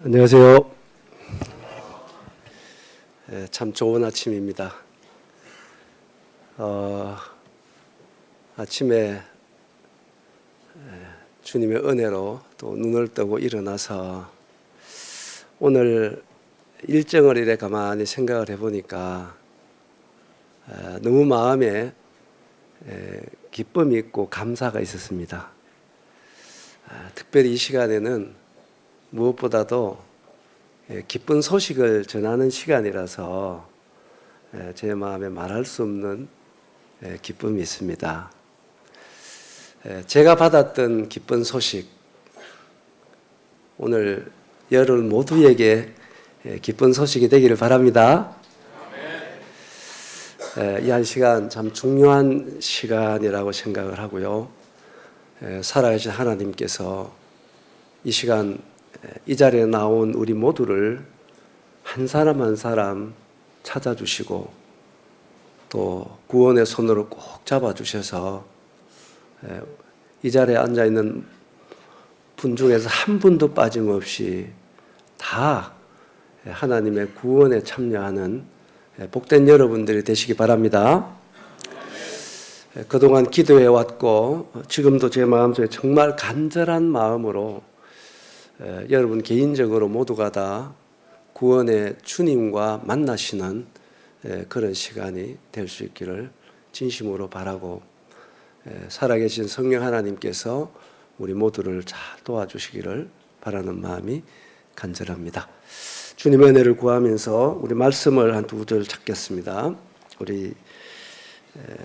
안녕하세요. 참 좋은 아침입니다. 아침에 주님의 은혜로 또 눈을 뜨고 일어나서 오늘 일정을 이래 가만히 생각을 해보니까 너무 마음에 기쁨이 있고 감사가 있었습니다. 특별히 이 시간에는 무엇보다도 기쁜 소식을 전하는 시간이라서 제 마음에 말할 수 없는 기쁨이 있습니다. 제가 받았던 기쁜 소식, 오늘 여러분 모두에게 기쁜 소식이 되기를 바랍니다. 이 한 시간 참 중요한 시간이라고 생각을 하고요. 살아계신 하나님께서 이 시간 이 자리에 나온 우리 모두를 한 사람 한 사람 찾아주시고 또 구원의 손으로 꼭 잡아주셔서 이 자리에 앉아있는 분 중에서 한 분도 빠짐없이 다 하나님의 구원에 참여하는 복된 여러분들이 되시기 바랍니다. 그동안 기도해 왔고 지금도 제 마음속에 정말 간절한 마음으로 여러분 개인적으로 모두가 다 구원의 주님과 만나시는 그런 시간이 될 수 있기를 진심으로 바라고 살아계신 성령 하나님께서 우리 모두를 잘 도와주시기를 바라는 마음이 간절합니다. 주님의 은혜를 구하면서 우리 말씀을 한 두 구절 찾겠습니다. 우리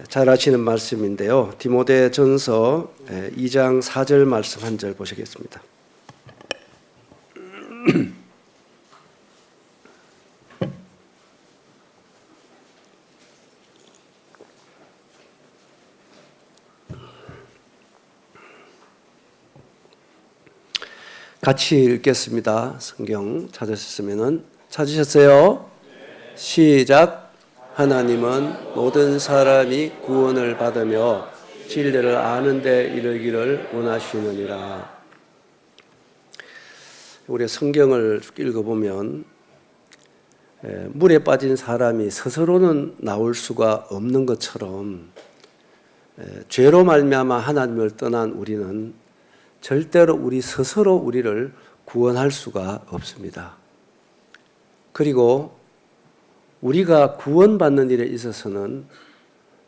잘 아시는 말씀인데요. 디모데전서 2장 4절 말씀 한 절 보시겠습니다. 같이 읽겠습니다. 성경 찾으셨으면 찾으셨어요? 네. 시작. 하나님은 모든 사람이 구원을 받으며 진리를 아는 데 이르기를 원하시느니라. 우리 성경을 읽어보면 물에 빠진 사람이 스스로는 나올 수가 없는 것처럼 죄로 말미암아 하나님을 떠난 우리는 절대로 우리 스스로 우리를 구원할 수가 없습니다. 그리고 우리가 구원받는 일에 있어서는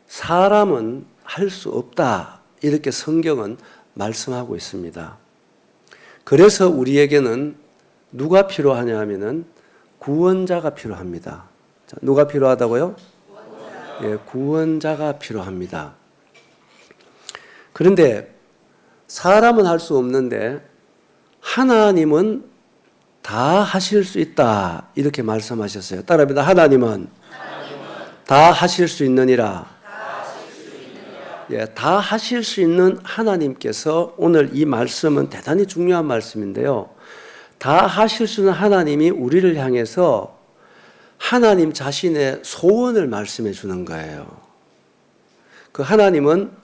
사람은 할 수 없다, 이렇게 성경은 말씀하고 있습니다. 그래서 우리에게는 누가 필요하냐 하면은 구원자가 필요합니다. 자, 누가 필요하다고요? 예, 구원자가 필요합니다. 그런데 사람은 할 수 없는데 하나님은 다 하실 수 있다, 이렇게 말씀하셨어요. 따라합니다. 하나님은 다 하실 수 있느니라. 예, 다 하실 수 있는 하나님께서 오늘 이 말씀은 대단히 중요한 말씀인데요. 다 하실 수 있는 하나님이 우리를 향해서 하나님 자신의 소원을 말씀해 주는 거예요. 그 하나님은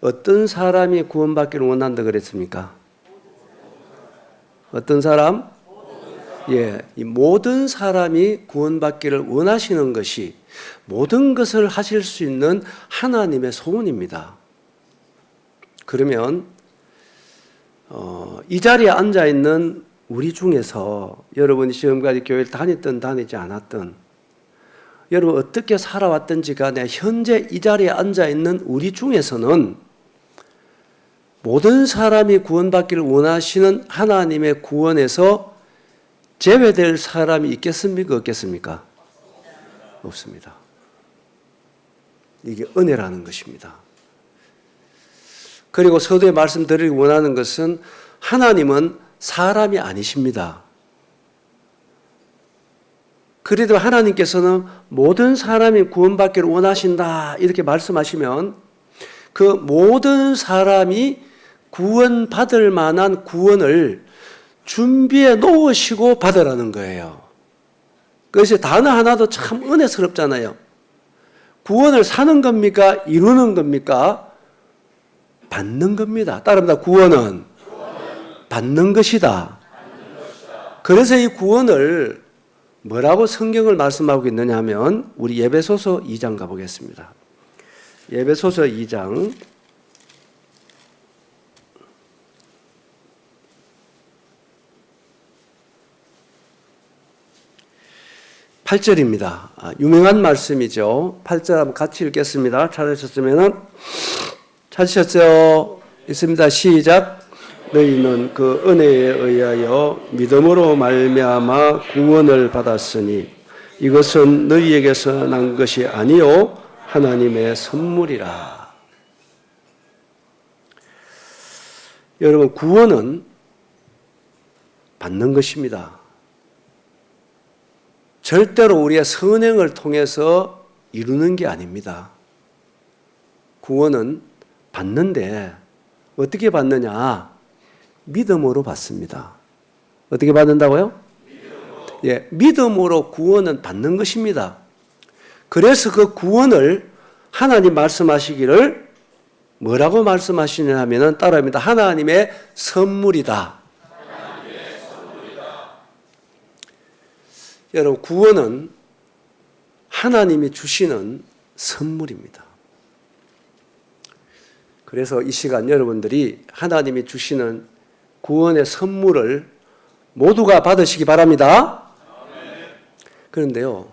어떤 사람이 구원받기를 원한다 그랬습니까? 어떤 사람? 예, 이 모든 사람이 구원받기를 원하시는 것이 모든 것을 하실 수 있는 하나님의 소원입니다. 그러면 이 자리에 앉아 있는 우리 중에서 여러분이 지금까지 교회를 다녔든 다니지 않았든 여러분 어떻게 살아왔든지 간에 현재 이 자리에 앉아 있는 우리 중에서는 모든 사람이 구원받기를 원하시는 하나님의 구원에서 제외될 사람이 있겠습니까? 없겠습니까? 없습니다. 이게 은혜라는 것입니다. 그리고 서두에 말씀드리기 원하는 것은 하나님은 사람이 아니십니다. 그래도 하나님께서는 모든 사람이 구원받기를 원하신다, 이렇게 말씀하시면 그 모든 사람이 구원받을 만한 구원을 준비해 놓으시고 받으라는 거예요. 그래서 단어 하나도 참 은혜스럽잖아요. 구원을 사는 겁니까? 이루는 겁니까? 받는 겁니다. 따라합니다. 구원은 받는 것이다. 그래서 이 구원을 뭐라고 성경을 말씀하고 있느냐 하면 우리 에베소서 2장 가보겠습니다. 에베소서 2장 8절입니다. 유명한 말씀이죠. 8절 한번 같이 읽겠습니다. 찾으셨어요? 있습니다. 시작. 너희는 그 은혜에 의하여 믿음으로 말미암아 구원을 받았으니 이것은 너희에게서 난 것이 아니요 하나님의 선물이라. 여러분, 구원은 받는 것입니다. 절대로 우리의 선행을 통해서 이루는 게 아닙니다. 구원은 받는데 어떻게 받느냐? 믿음으로 받습니다. 어떻게 받는다고요? 예, 믿음으로 구원은 받는 것입니다. 그래서 그 구원을 하나님 말씀하시기를 뭐라고 말씀하시냐 하면은 따라합니다. 하나님의 선물이다. 여러분, 구원은 하나님이 주시는 선물입니다. 그래서 이 시간 여러분들이 하나님이 주시는 구원의 선물을 모두가 받으시기 바랍니다. 그런데요,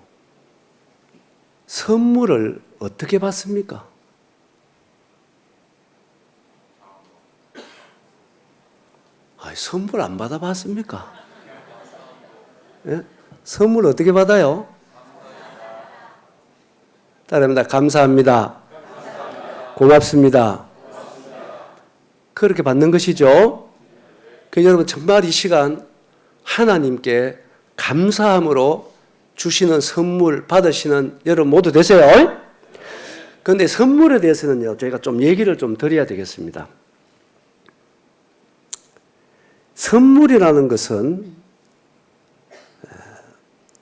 선물을 어떻게 받습니까? 선물 안 받아봤습니까? 예? 선물 어떻게 받아요? 따라합니다. 감사합니다. 고맙습니다. 그렇게 받는 것이죠. 그래서 여러분, 정말 이 시간 하나님께 감사함으로 주시는 선물 받으시는 여러분 모두 되세요. 그런데 선물에 대해서는요, 저희가 좀 얘기를 좀 드려야 되겠습니다. 선물이라는 것은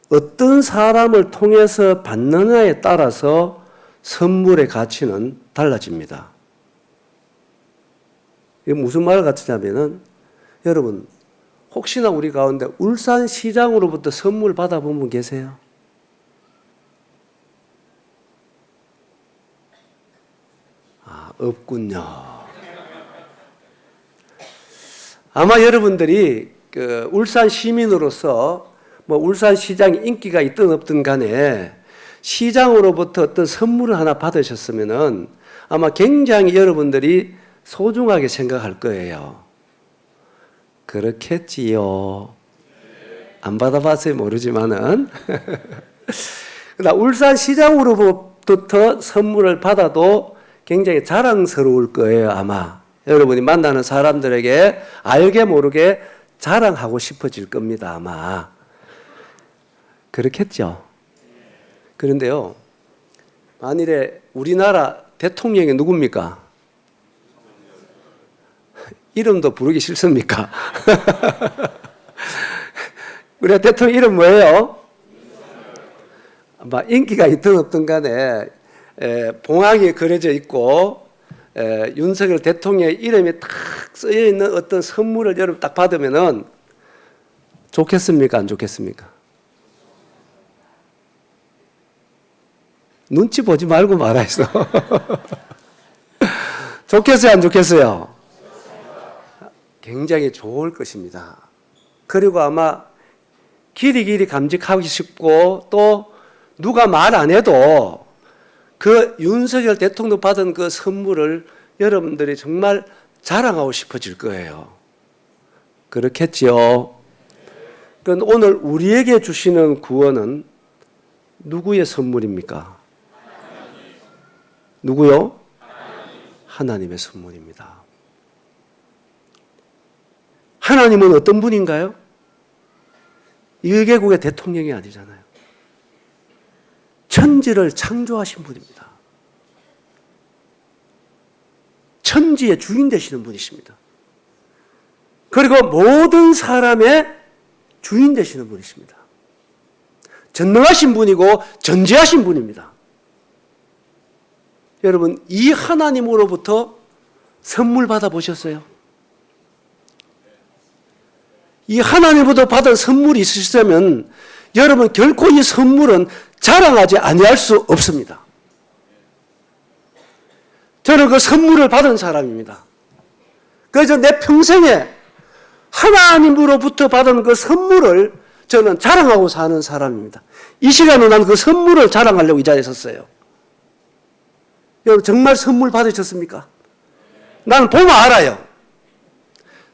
어떤 사람을 통해서 받느냐에 따라서 선물의 가치는 달라집니다. 이게 무슨 말 같으냐면은, 여러분, 혹시나 우리 가운데 울산시장으로부터 선물 받아본 분 계세요? 없군요. 아마 여러분들이 그 울산 시민으로서 뭐 울산시장이 인기가 있든 없든 간에 시장으로부터 어떤 선물을 하나 받으셨으면은 아마 굉장히 여러분들이 소중하게 생각할 거예요. 그렇겠지요. 안 받아봤어요, 모르지만은. 그러나 울산시장으로부터 선물을 받아도 굉장히 자랑스러울 거예요, 아마. 여러분이 만나는 사람들에게 알게 모르게 자랑하고 싶어질 겁니다, 아마. 그렇겠죠. 그런데요, 만일에 우리나라 대통령이 누굽니까? 이름도 부르기 싫습니까? 우리 대통령 이름 뭐예요? 인기가 있든 없든 간에 봉황이 그려져 있고 윤석열 대통령의 이름이 딱 쓰여 있는 어떤 선물을 여러분 딱 받으면은 좋겠습니까? 안 좋겠습니까? 눈치 보지 말고 말아있어. 좋겠어요? 안 좋겠어요? 굉장히 좋을 것입니다. 그리고 아마 길이 감직하고 싶고 또 누가 말 안 해도 그 윤석열 대통령 받은 그 선물을 여러분들이 정말 자랑하고 싶어질 거예요. 그렇겠지요. 그럼 오늘 우리에게 주시는 구원은 누구의 선물입니까? 누구요? 하나님의 선물입니다. 하나님은 어떤 분인가요? 1개국의 대통령이 아니잖아요. 천지를 창조하신 분입니다. 천지의 주인 되시는 분이십니다. 그리고 모든 사람의 주인 되시는 분이십니다. 전능하신 분이고 전지하신 분입니다. 여러분, 이 하나님으로부터 선물 받아보셨어요? 이 하나님으로부터 받은 선물이 있으시다면 여러분 결코 이 선물은 자랑하지 아니할 수 없습니다. 저는 그 선물을 받은 사람입니다. 그래서 내 평생에 하나님으로부터 받은 그 선물을 저는 자랑하고 사는 사람입니다. 이 시간에 나는 그 선물을 자랑하려고 이 자리에 섰어요. 여러분 정말 선물 받으셨습니까? 나는 보면 알아요.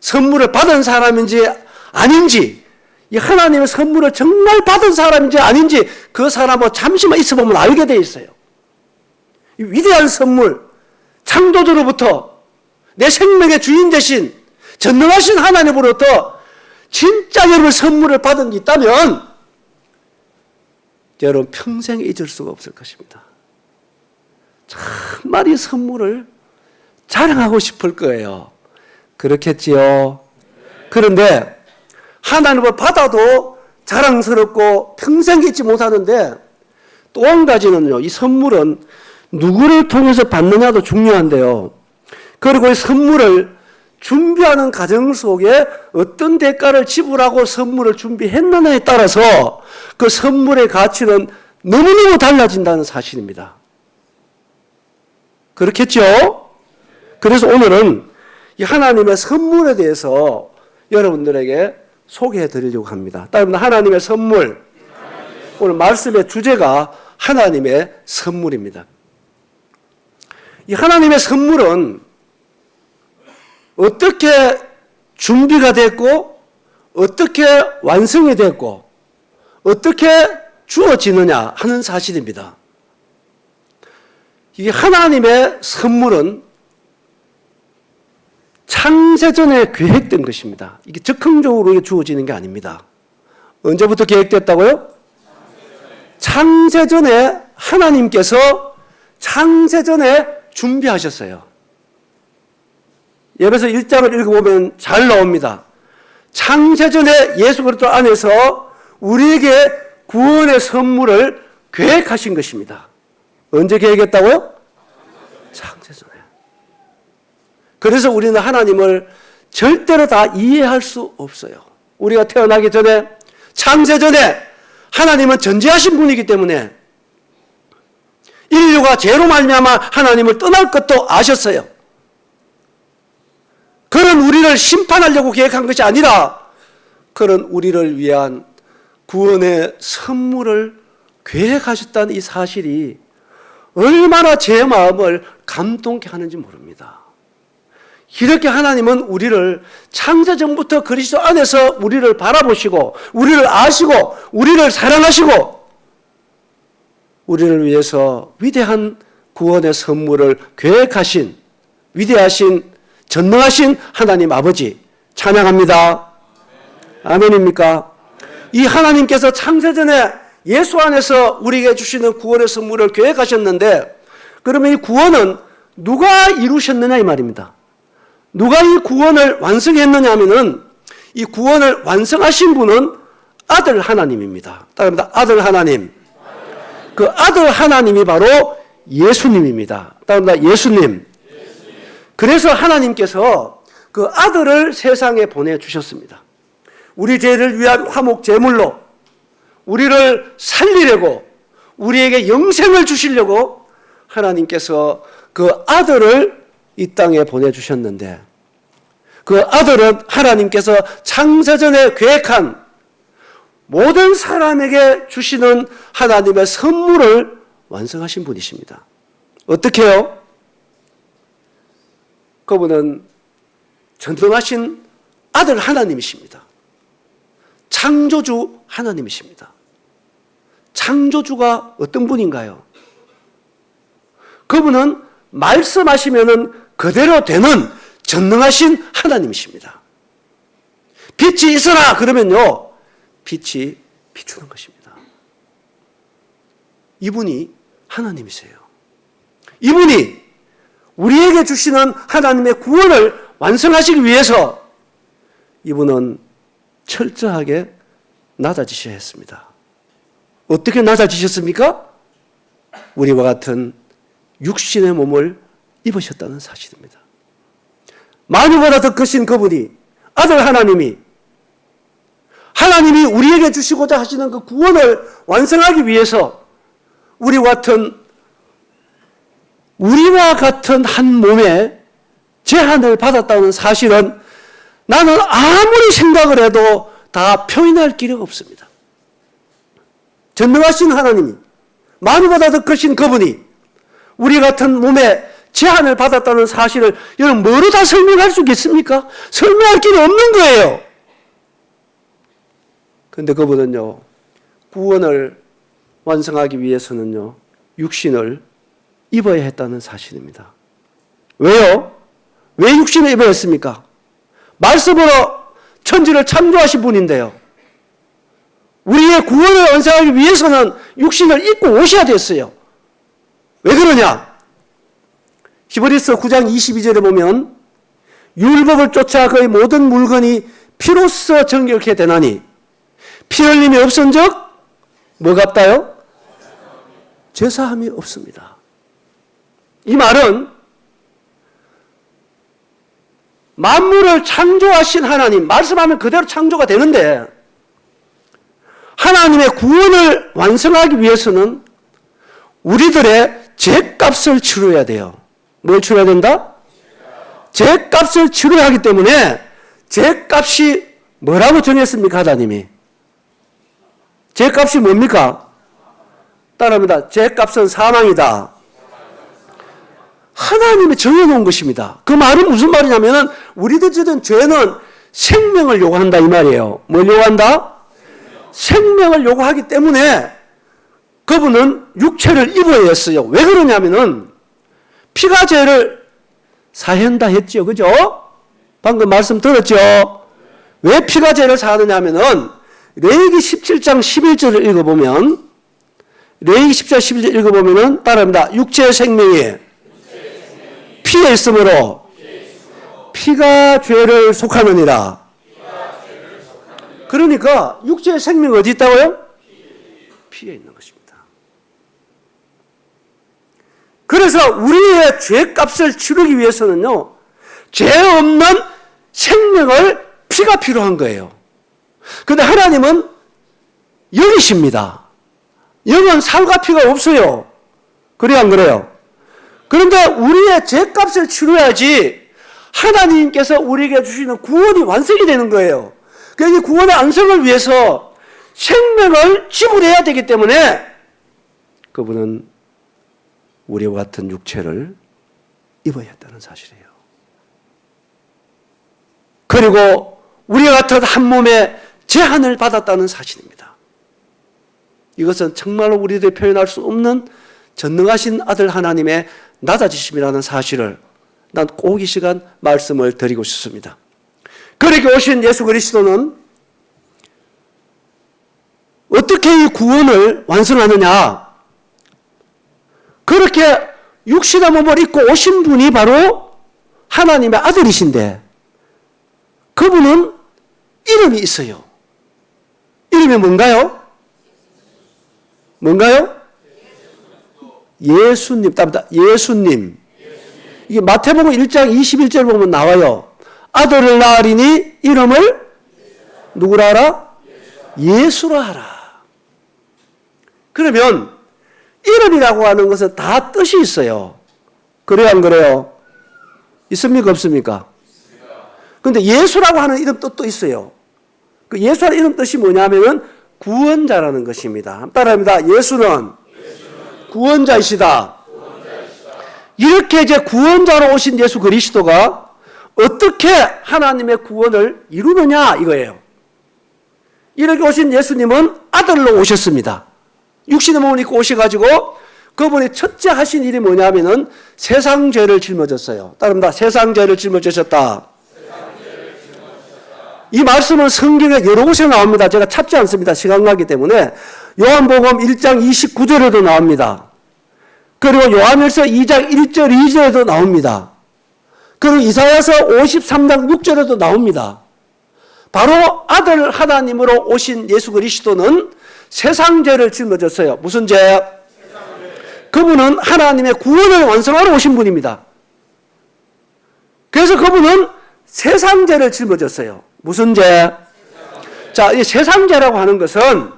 선물을 받은 사람인지 아닌지, 이 하나님의 선물을 정말 받은 사람인지 아닌지 그 사람하고 잠시만 있어보면 알게 돼 있어요. 이 위대한 선물, 창조주로부터 내 생명의 주인 되신 전능하신 하나님으로부터 진짜 여러분 선물을 받은 게 있다면 여러분 평생 잊을 수가 없을 것입니다. 정말 이 선물을 자랑하고 싶을 거예요. 그렇겠지요. 그런데 하나님을 받아도 자랑스럽고 평생 잊지 못하는데 또 한 가지는요. 이 선물은 누구를 통해서 받느냐도 중요한데요. 그리고 이 선물을 준비하는 과정 속에 어떤 대가를 지불하고 선물을 준비했느냐에 따라서 그 선물의 가치는 너무너무 달라진다는 사실입니다. 그렇겠죠? 그래서 오늘은 이 하나님의 선물에 대해서 여러분들에게 소개해 드리려고 합니다. 따라서 하나님의 선물, 오늘 말씀의 주제가 하나님의 선물입니다. 이 하나님의 선물은 어떻게 준비가 됐고 어떻게 완성이 됐고 어떻게 주어지느냐 하는 사실입니다. 이 하나님의 선물은 창세전에 계획된 것입니다. 이게 즉흥적으로 주어지는 게 아닙니다. 언제부터 계획됐다고요? 창세전에 하나님께서 창세전에 준비하셨어요. 에베소 1장을 읽어보면 잘 나옵니다. 창세전에 예수 그리스도 안에서 우리에게 구원의 선물을 계획하신 것입니다. 언제 계획했다고요? 창세전에. 그래서 우리는 하나님을 절대로 다 이해할 수 없어요. 우리가 태어나기 전에 창세전에 하나님은 전지하신 분이기 때문에 인류가 죄로 말미암아 하나님을 떠날 것도 아셨어요. 그런 우리를 심판하려고 계획한 것이 아니라 그런 우리를 위한 구원의 선물을 계획하셨다는 이 사실이 얼마나 제 마음을 감동케 하는지 모릅니다. 이렇게 하나님은 우리를 창세전부터 그리스도 안에서 우리를 바라보시고 우리를 아시고 우리를 사랑하시고 우리를 위해서 위대한 구원의 선물을 계획하신 위대하신 전능하신 하나님 아버지 찬양합니다. 아멘입니까? 이 하나님께서 창세전에 예수 안에서 우리에게 주시는 구원의 선물을 계획하셨는데 그러면 이 구원은 누가 이루셨느냐 이 말입니다. 누가 이 구원을 완성했느냐 하면은 이 구원을 완성하신 분은 아들 하나님입니다. 따라합니다. 아들 하나님. 그 아들 하나님이 바로 예수님입니다. 따라합니다. 예수님. 그래서 하나님께서 그 아들을 세상에 보내주셨습니다. 우리 죄를 위한 화목 제물로 우리를 살리려고 우리에게 영생을 주시려고 하나님께서 그 아들을 이 땅에 보내주셨는데 그 아들은 하나님께서 창세전에 계획한 모든 사람에게 주시는 하나님의 선물을 완성하신 분이십니다. 어떻게 해요? 그분은 전능하신 아들 하나님이십니다. 창조주 하나님이십니다. 창조주가 어떤 분인가요? 그분은 말씀하시면은 그대로 되는 전능하신 하나님이십니다. 빛이 있어라 그러면요 빛이 비추는 것입니다. 이분이 하나님이세요. 이분이 우리에게 주시는 하나님의 구원을 완성하시기 위해서 이분은 철저하게 낮아지셔야 했습니다. 어떻게 낮아지셨습니까? 우리와 같은 육신의 몸을 입으셨다는 사실입니다. 만유보다 더 크신 그분이 아들 하나님이 하나님이 우리에게 주시고자 하시는 그 구원을 완성하기 위해서 우리와 같은 한 몸에 제한을 받았다는 사실은 나는 아무리 생각을 해도 다 표현할 길이 없습니다. 전능하신 하나님이, 만유보다 더 크신 그분이 우리 같은 몸에 제한을 받았다는 사실을 여러분 뭐로 다 설명할 수 있겠습니까? 설명할 길이 없는 거예요. 그런데 그분은요, 구원을 완성하기 위해서는요, 육신을 입어야 했다는 사실입니다. 왜요? 왜 육신을 입어야 했습니까? 말씀으로 천지를 창조하신 분인데요. 우리의 구원을 완성하기 위해서는 육신을 입고 오셔야 됐어요. 왜 그러냐? 히브리서 9장 22절에 보면 율법을 쫓아 그의 모든 물건이 피로써 정결케 되나니 피 흘림이 없은즉 뭐가 없다요? 제사함이 없습니다. 이 말은 만물을 창조하신 하나님, 말씀하면 그대로 창조가 되는데 하나님의 구원을 완성하기 위해서는 우리들의 죄값을 치러야 돼요. 뭘 치러야 된다? 죄값을 치러야 하기 때문에 죄값이 뭐라고 정했습니까? 하나님이. 죄값이 뭡니까? 따라합니다. 죄값은 사망이다. 하나님이 정해놓은 것입니다. 그 말은 무슨 말이냐면은 우리들 지은 죄는 생명을 요구한다 이 말이에요. 뭘 요구한다? 생명을 요구하기 때문에 그분은 육체를 입어야 했어요. 왜 그러냐면은 피가 죄를 사한다 했죠. 그죠? 방금 말씀 들었죠? 왜 피가 죄를 사하느냐 하면은 레위기 17장 11절을 읽어보면 레위기 17장 11절 읽어보면은 따라합니다. 육체의 생명이 피에 있으므로 피가 죄를 속하느니라. 그러니까 육체의 생명이 어디 있다고요? 피에 있는 것입니다. 그래서 우리의 죄값을 치르기 위해서는요, 죄 없는 생명을 피가 필요한 거예요. 그런데 하나님은 영이십니다. 영은 살과 피가 없어요. 그래요, 안 그래요? 그런데 우리의 죄값을 치러야지 하나님께서 우리에게 주시는 구원이 완성이 되는 거예요. 그러니 구원의 완성을 위해서 생명을 지불해야 되기 때문에 그분은 우리와 같은 육체를 입어야 했다는 사실이에요. 그리고 우리와 같은 한 몸에 제한을 받았다는 사실입니다. 이것은 정말로 우리들이 표현할 수 없는 전능하신 아들 하나님의 낮아지심이라는 사실을 난 꼭 이 시간 말씀을 드리고 싶습니다. 그렇게 오신 예수 그리스도는 어떻게 이 구원을 완성하느냐? 그렇게 육신의 몸을 입고 오신 분이 바로 하나님의 아들이신데 그분은 이름이 있어요. 이름이 뭔가요? 뭔가요? 예수님. 답니다. 예수님. 이게 마태복음 1장 21절 보면 나와요. 아들을 낳으리니 이름을 누구라 하라? 예수라 하라. 그러면 이름이라고 하는 것은 다 뜻이 있어요. 그래요, 안 그래요? 있습니까, 없습니까? 그런데 예수라고 하는 이름 뜻도 있어요. 그 예수라는 이름 뜻이 뭐냐면은 구원자라는 것입니다. 따라합니다. 예수는 구원자이시다. 이렇게 이제 구원자로 오신 예수 그리스도가 어떻게 하나님의 구원을 이루느냐 이거예요. 이렇게 오신 예수님은 아들로 오셨습니다. 육신의 몸을 입고 오셔가지고 그분이 첫째 하신 일이 뭐냐면은 세상 죄를 짊어졌어요. 따릅니다. 세상 죄를 짊어지셨다. 이 말씀은 성경에 여러 곳에 나옵니다. 제가 찾지 않습니다. 시간 가기 때문에. 요한복음 1장 29절에도 나옵니다. 그리고 요한일서 2장 1절 2절에도 나옵니다. 그리고 이사야서 53장 6절에도 나옵니다. 바로 아들 하나님으로 오신 예수 그리스도는 세상 죄를 짊어졌어요. 무슨 죄? 그분은 하나님의 구원을 완성하러 오신 분입니다. 그래서 그분은 세상 죄를 짊어졌어요. 무슨 죄? 자, 이 세상죄라고 하는 것은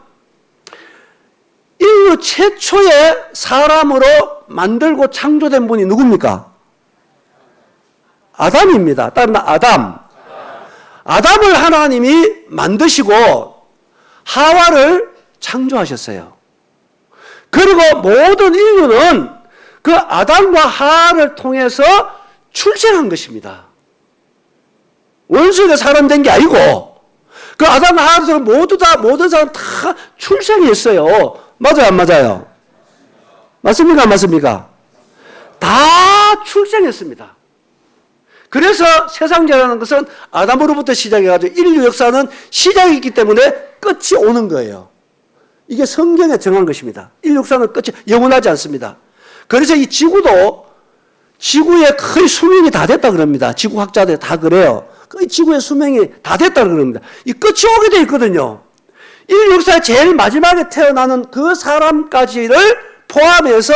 인류 최초의 사람으로 만들고 창조된 분이 누굽니까? 아담입니다. 따르면 아담. 아담을 하나님이 만드시고 하와를 창조하셨어요. 그리고 모든 인류는 그 아담과 하와를 통해서 출생한 것입니다. 원수의 사람 된 게 아니고 그 아담과 하와를 모든 사람 다 출생했어요. 맞아요, 안 맞아요? 맞습니까, 안 맞습니까? 다 출생했습니다. 그래서 세상죄라는 것은 아담으로부터 시작해가지고 인류 역사는 시작이 있기 때문에 끝이 오는 거예요. 이게 성경에 정한 것입니다. 인류 역사는 끝이 영원하지 않습니다. 그래서 이 지구도 지구의 거의 수명이 다 됐다 그럽니다. 지구학자들 다 그래요. 거의 지구의 수명이 다 됐다 그럽니다. 이 끝이 오게 돼 있거든요. 인류 역사의 제일 마지막에 태어나는 그 사람까지를 포함해서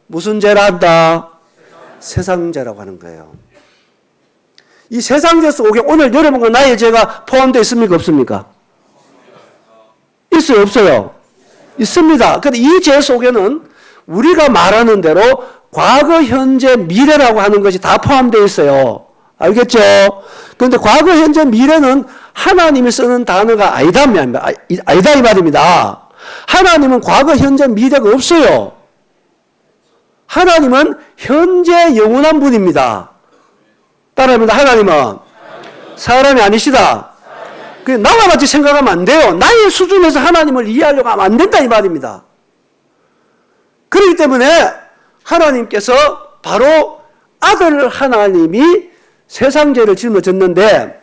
무슨 죄를 한다? 세상죄라고 하는 거예요. 이 세상죄 속에 오늘 여러분과 나의 죄가 포함되어 있습니까? 없습니까? 있어요? 없어요? 있습니다. 그런데 이 죄 속에는 우리가 말하는 대로 과거, 현재, 미래라고 하는 것이 다 포함되어 있어요. 알겠죠? 그런데 과거, 현재, 미래는 하나님이 쓰는 단어가 아니다 이 말입니다. 하나님은 과거, 현재, 미래가 없어요. 하나님은 현재 영원한 분입니다. 따라합니다. 하나님은 사람이 아니시다. 나와 같이 생각하면 안 돼요. 나의 수준에서 하나님을 이해하려고 하면 안 된다 이 말입니다. 그렇기 때문에 하나님께서 바로 아들 하나님이 세상죄를 짊어졌는데,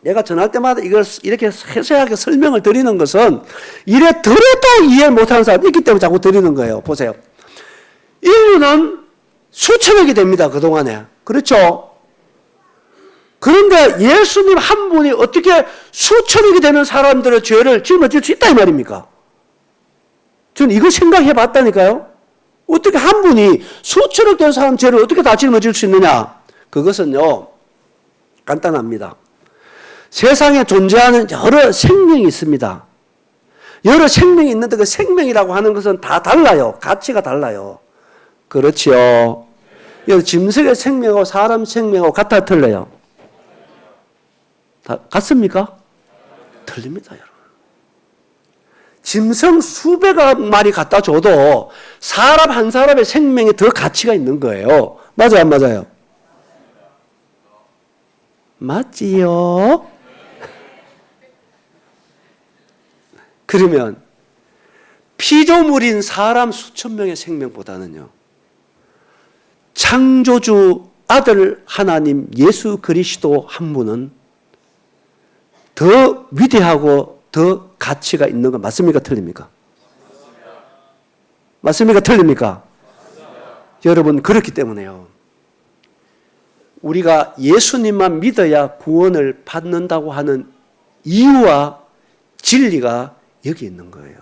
내가 전할 때마다 이걸 이렇게 세세하게 설명을 드리는 것은 이래 들어도 이해 못하는 사람이 있기 때문에 자꾸 드리는 거예요. 보세요. 인류는 수천억이 됩니다. 그동안에. 그렇죠? 그런데 예수님 한 분이 어떻게 수천억이 되는 사람들의 죄를 짊어질 수 있다 이 말입니까? 저는 이걸 생각해 봤다니까요. 어떻게 한 분이 수천억 된 사람 죄를 어떻게 다 짊어질 수 있느냐? 그것은요, 간단합니다. 세상에 존재하는 여러 생명이 있습니다. 여러 생명이 있는데 그 생명이라고 하는 것은 다 달라요. 가치가 달라요. 그렇지요. 짐승의 생명하고 사람 생명하고 같아 틀려요? 같습니까? 틀립니다, 여러분. 짐승 수백 마리 갖다 줘도 사람 한 사람의 생명에 더 가치가 있는 거예요. 맞아요, 안 맞아요? 맞지요? 그러면 피조물인 사람 수천 명의 생명보다는요, 창조주 아들 하나님 예수 그리스도 한 분은 더 위대하고 더 가치가 있는 거 맞습니까? 틀립니까? 맞습니까? 틀립니까? 여러분, 그렇기 때문에요, 우리가 예수님만 믿어야 구원을 받는다고 하는 이유와 진리가 여기 있는 거예요.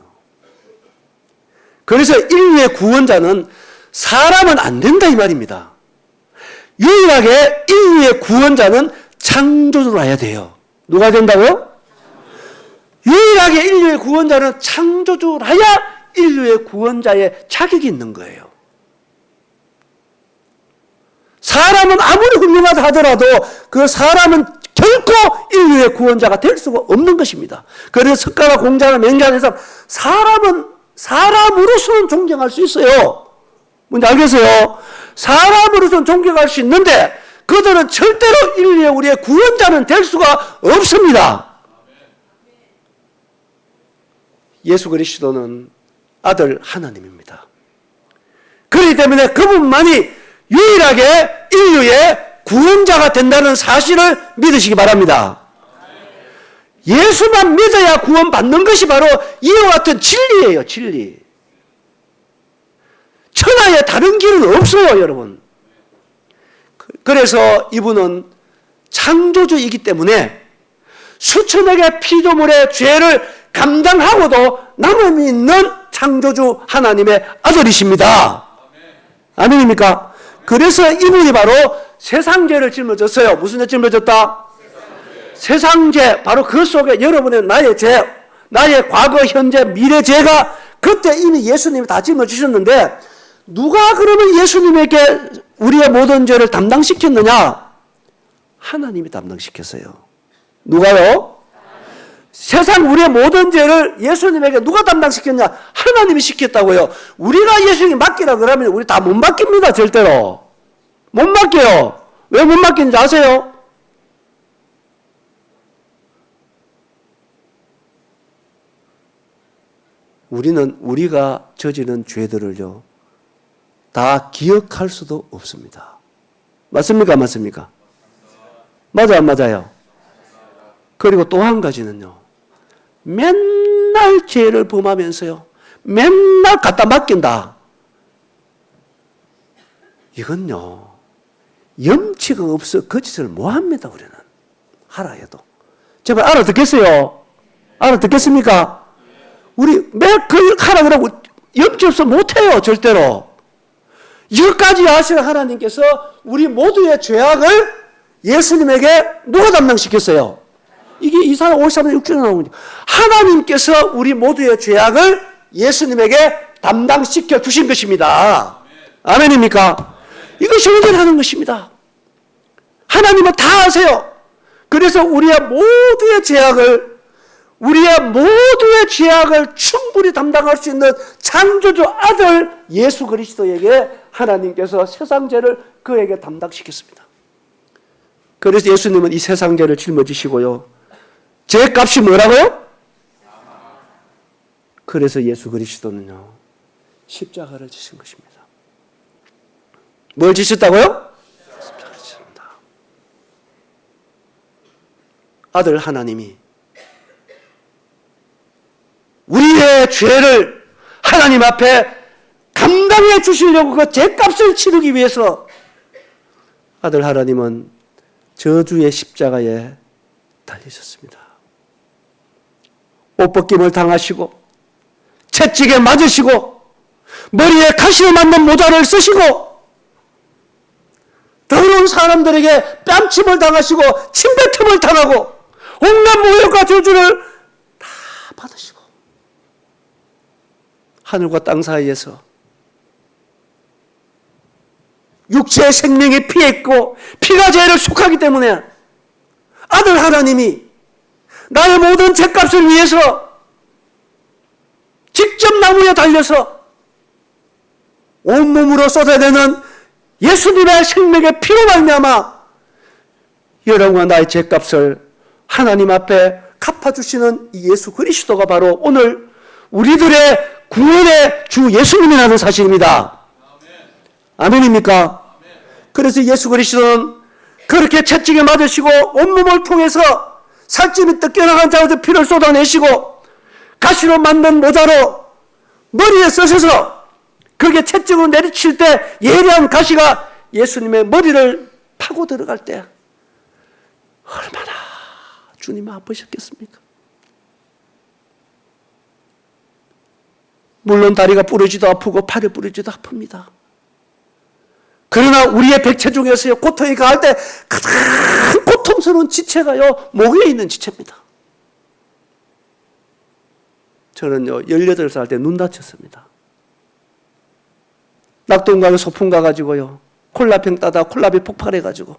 그래서 인류의 구원자는 사람은 안 된다 이 말입니다. 유일하게 인류의 구원자는 창조주로 해야 돼요. 누가 된다고요? 유일하게 인류의 구원자는 창조주라야 인류의 구원자의 자격이 있는 거예요. 사람은 아무리 훌륭하다 하더라도 그 사람은 결코 인류의 구원자가 될 수가 없는 것입니다. 그래서 석가나 공자나 맹자나 사람은 사람으로서는 존경할 수 있어요. 뭔지 알겠어요? 사람으로서는 존경할 수 있는데 그들은 절대로 인류의 우리의 구원자는 될 수가 없습니다. 예수 그리스도는 아들 하나님입니다. 그렇기 때문에 그분만이 유일하게 인류의 구원자가 된다는 사실을 믿으시기 바랍니다. 예수만 믿어야 구원받는 것이 바로 이와 같은 진리예요. 진리. 천하에 다른 길은 없어요, 여러분. 그래서 이분은 창조주이기 때문에 수천억의 피조물의 죄를 감당하고도 남음이 있는 창조주 하나님의 아들이십니다. 아멘입니까? 그래서 이분이 바로 세상죄를 짊어졌어요. 무슨 죄 짊어졌다? 세상 죄, 바로 그 속에 여러분의 나의 죄, 나의 과거, 현재, 미래 죄가 그때 이미 예수님이 다 짊어지셨는데 누가 그러면 예수님에게 우리의 모든 죄를 담당시켰느냐? 하나님이 담당시켰어요. 누가요? 세상 우리의 모든 죄를 예수님에게 누가 담당시켰냐? 하나님이 시켰다고요. 우리가 예수님이 맡기라 그러면 우리 다 못 맡깁니다. 절대로. 못 맡겨요. 왜 못 맡기는지 아세요? 우리는 우리가 저지른 죄들을요 다 기억할 수도 없습니다. 맞습니까? 맞습니까? 맞아 안 맞아요? 그리고 또 한 가지는요, 맨날 죄를 범하면서요 맨날 갖다 맡긴다. 이건요 염치가 없어 그 짓을 못합니다. 우리는 하라 해도. 제발 알아듣겠어요? 알아듣겠습니까? 우리 매일 그 하라 그러고 염치 없어 못해요. 절대로. 이것까지 아시는 하나님께서 우리 모두의 죄악을 예수님에게 누가 담당시켰어요? 이게 이사야 53장 6절에 나오는 거죠. 하나님께서 우리 모두의 죄악을 예수님에게 담당시켜 주신 것입니다. 아멘입니까? 이것이 은혜라는 것입니다. 하나님은 다 아세요. 그래서 우리의 모두의 죄악을 충분히 담당할 수 있는 창조주 아들 예수 그리스도에게 하나님께서 세상 죄를 그에게 담당시켰습니다. 그래서 예수님은 이 세상 죄를 짊어지시고요. 죄값이 뭐라고요? 그래서 예수 그리스도는요 십자가를 지신 것입니다. 뭘 지셨다고요? 십자가를 지셨습니다. 아들 하나님이 우리의 죄를 하나님 앞에 감당해 주시려고 그 죄값을 치르기 위해서 아들 하나님은 저주의 십자가에 달리셨습니다. 옷벗김을 당하시고 채찍에 맞으시고 머리에 가시에 맞는 모자를 쓰시고 더러운 사람들에게 뺨침을 당하시고 침뱉음을 당하고 온갖 모욕과 저주를 다 받으시고 하늘과 땅 사이에서 육체의 생명이 피에 있고 피가 죄를 속하기 때문에 아들 하나님이 나의 모든 죄값을 위해서 직접 나무에 달려서 온몸으로 쏟아내는 예수님의 생명의 피로 말미암아 여러분과 나의 죄값을 하나님 앞에 갚아주시는 이 예수 그리스도가 바로 오늘 우리들의 구원의 주 예수님이라는 사실입니다. 아멘입니까? 그래서 예수 그리스도는 그렇게 채찍에 맞으시고 온몸을 통해서 살집이 뜯겨나간 자에서 피를 쏟아내시고 가시로 만든 모자로 머리에 쓰셔서 그게 채찍으로 내리칠 때 예리한 가시가 예수님의 머리를 파고 들어갈 때 얼마나 주님 아프셨겠습니까? 물론 다리가 부러지도 아프고 팔이 부러지도 아픕니다. 그러나 우리의 백체 중에서요 고통이 가할 때 가장 고통스러운 지체가요 목에 있는 지체입니다. 저는요 18살 때 눈 다쳤습니다. 낙동강에 소풍 가가지고요 콜라병 따다 콜라비 폭발해가지고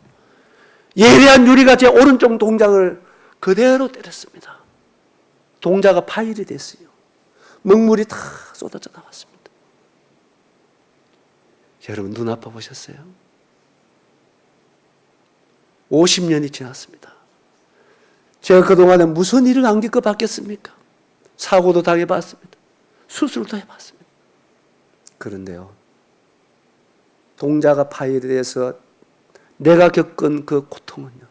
예리한 유리가 제 오른쪽 동작을 그대로 때렸습니다. 동자가 파열이 됐어요. 먹물이 다 쏟아져 나왔습니다. 여러분 눈 아파 보셨어요? 50년이 지났습니다. 제가 그동안에 무슨 일을 안 겪어봤겠습니까? 사고도 당해봤습니다. 수술도 해봤습니다. 그런데요 동자가 파열이 돼서 내가 겪은 그 고통은요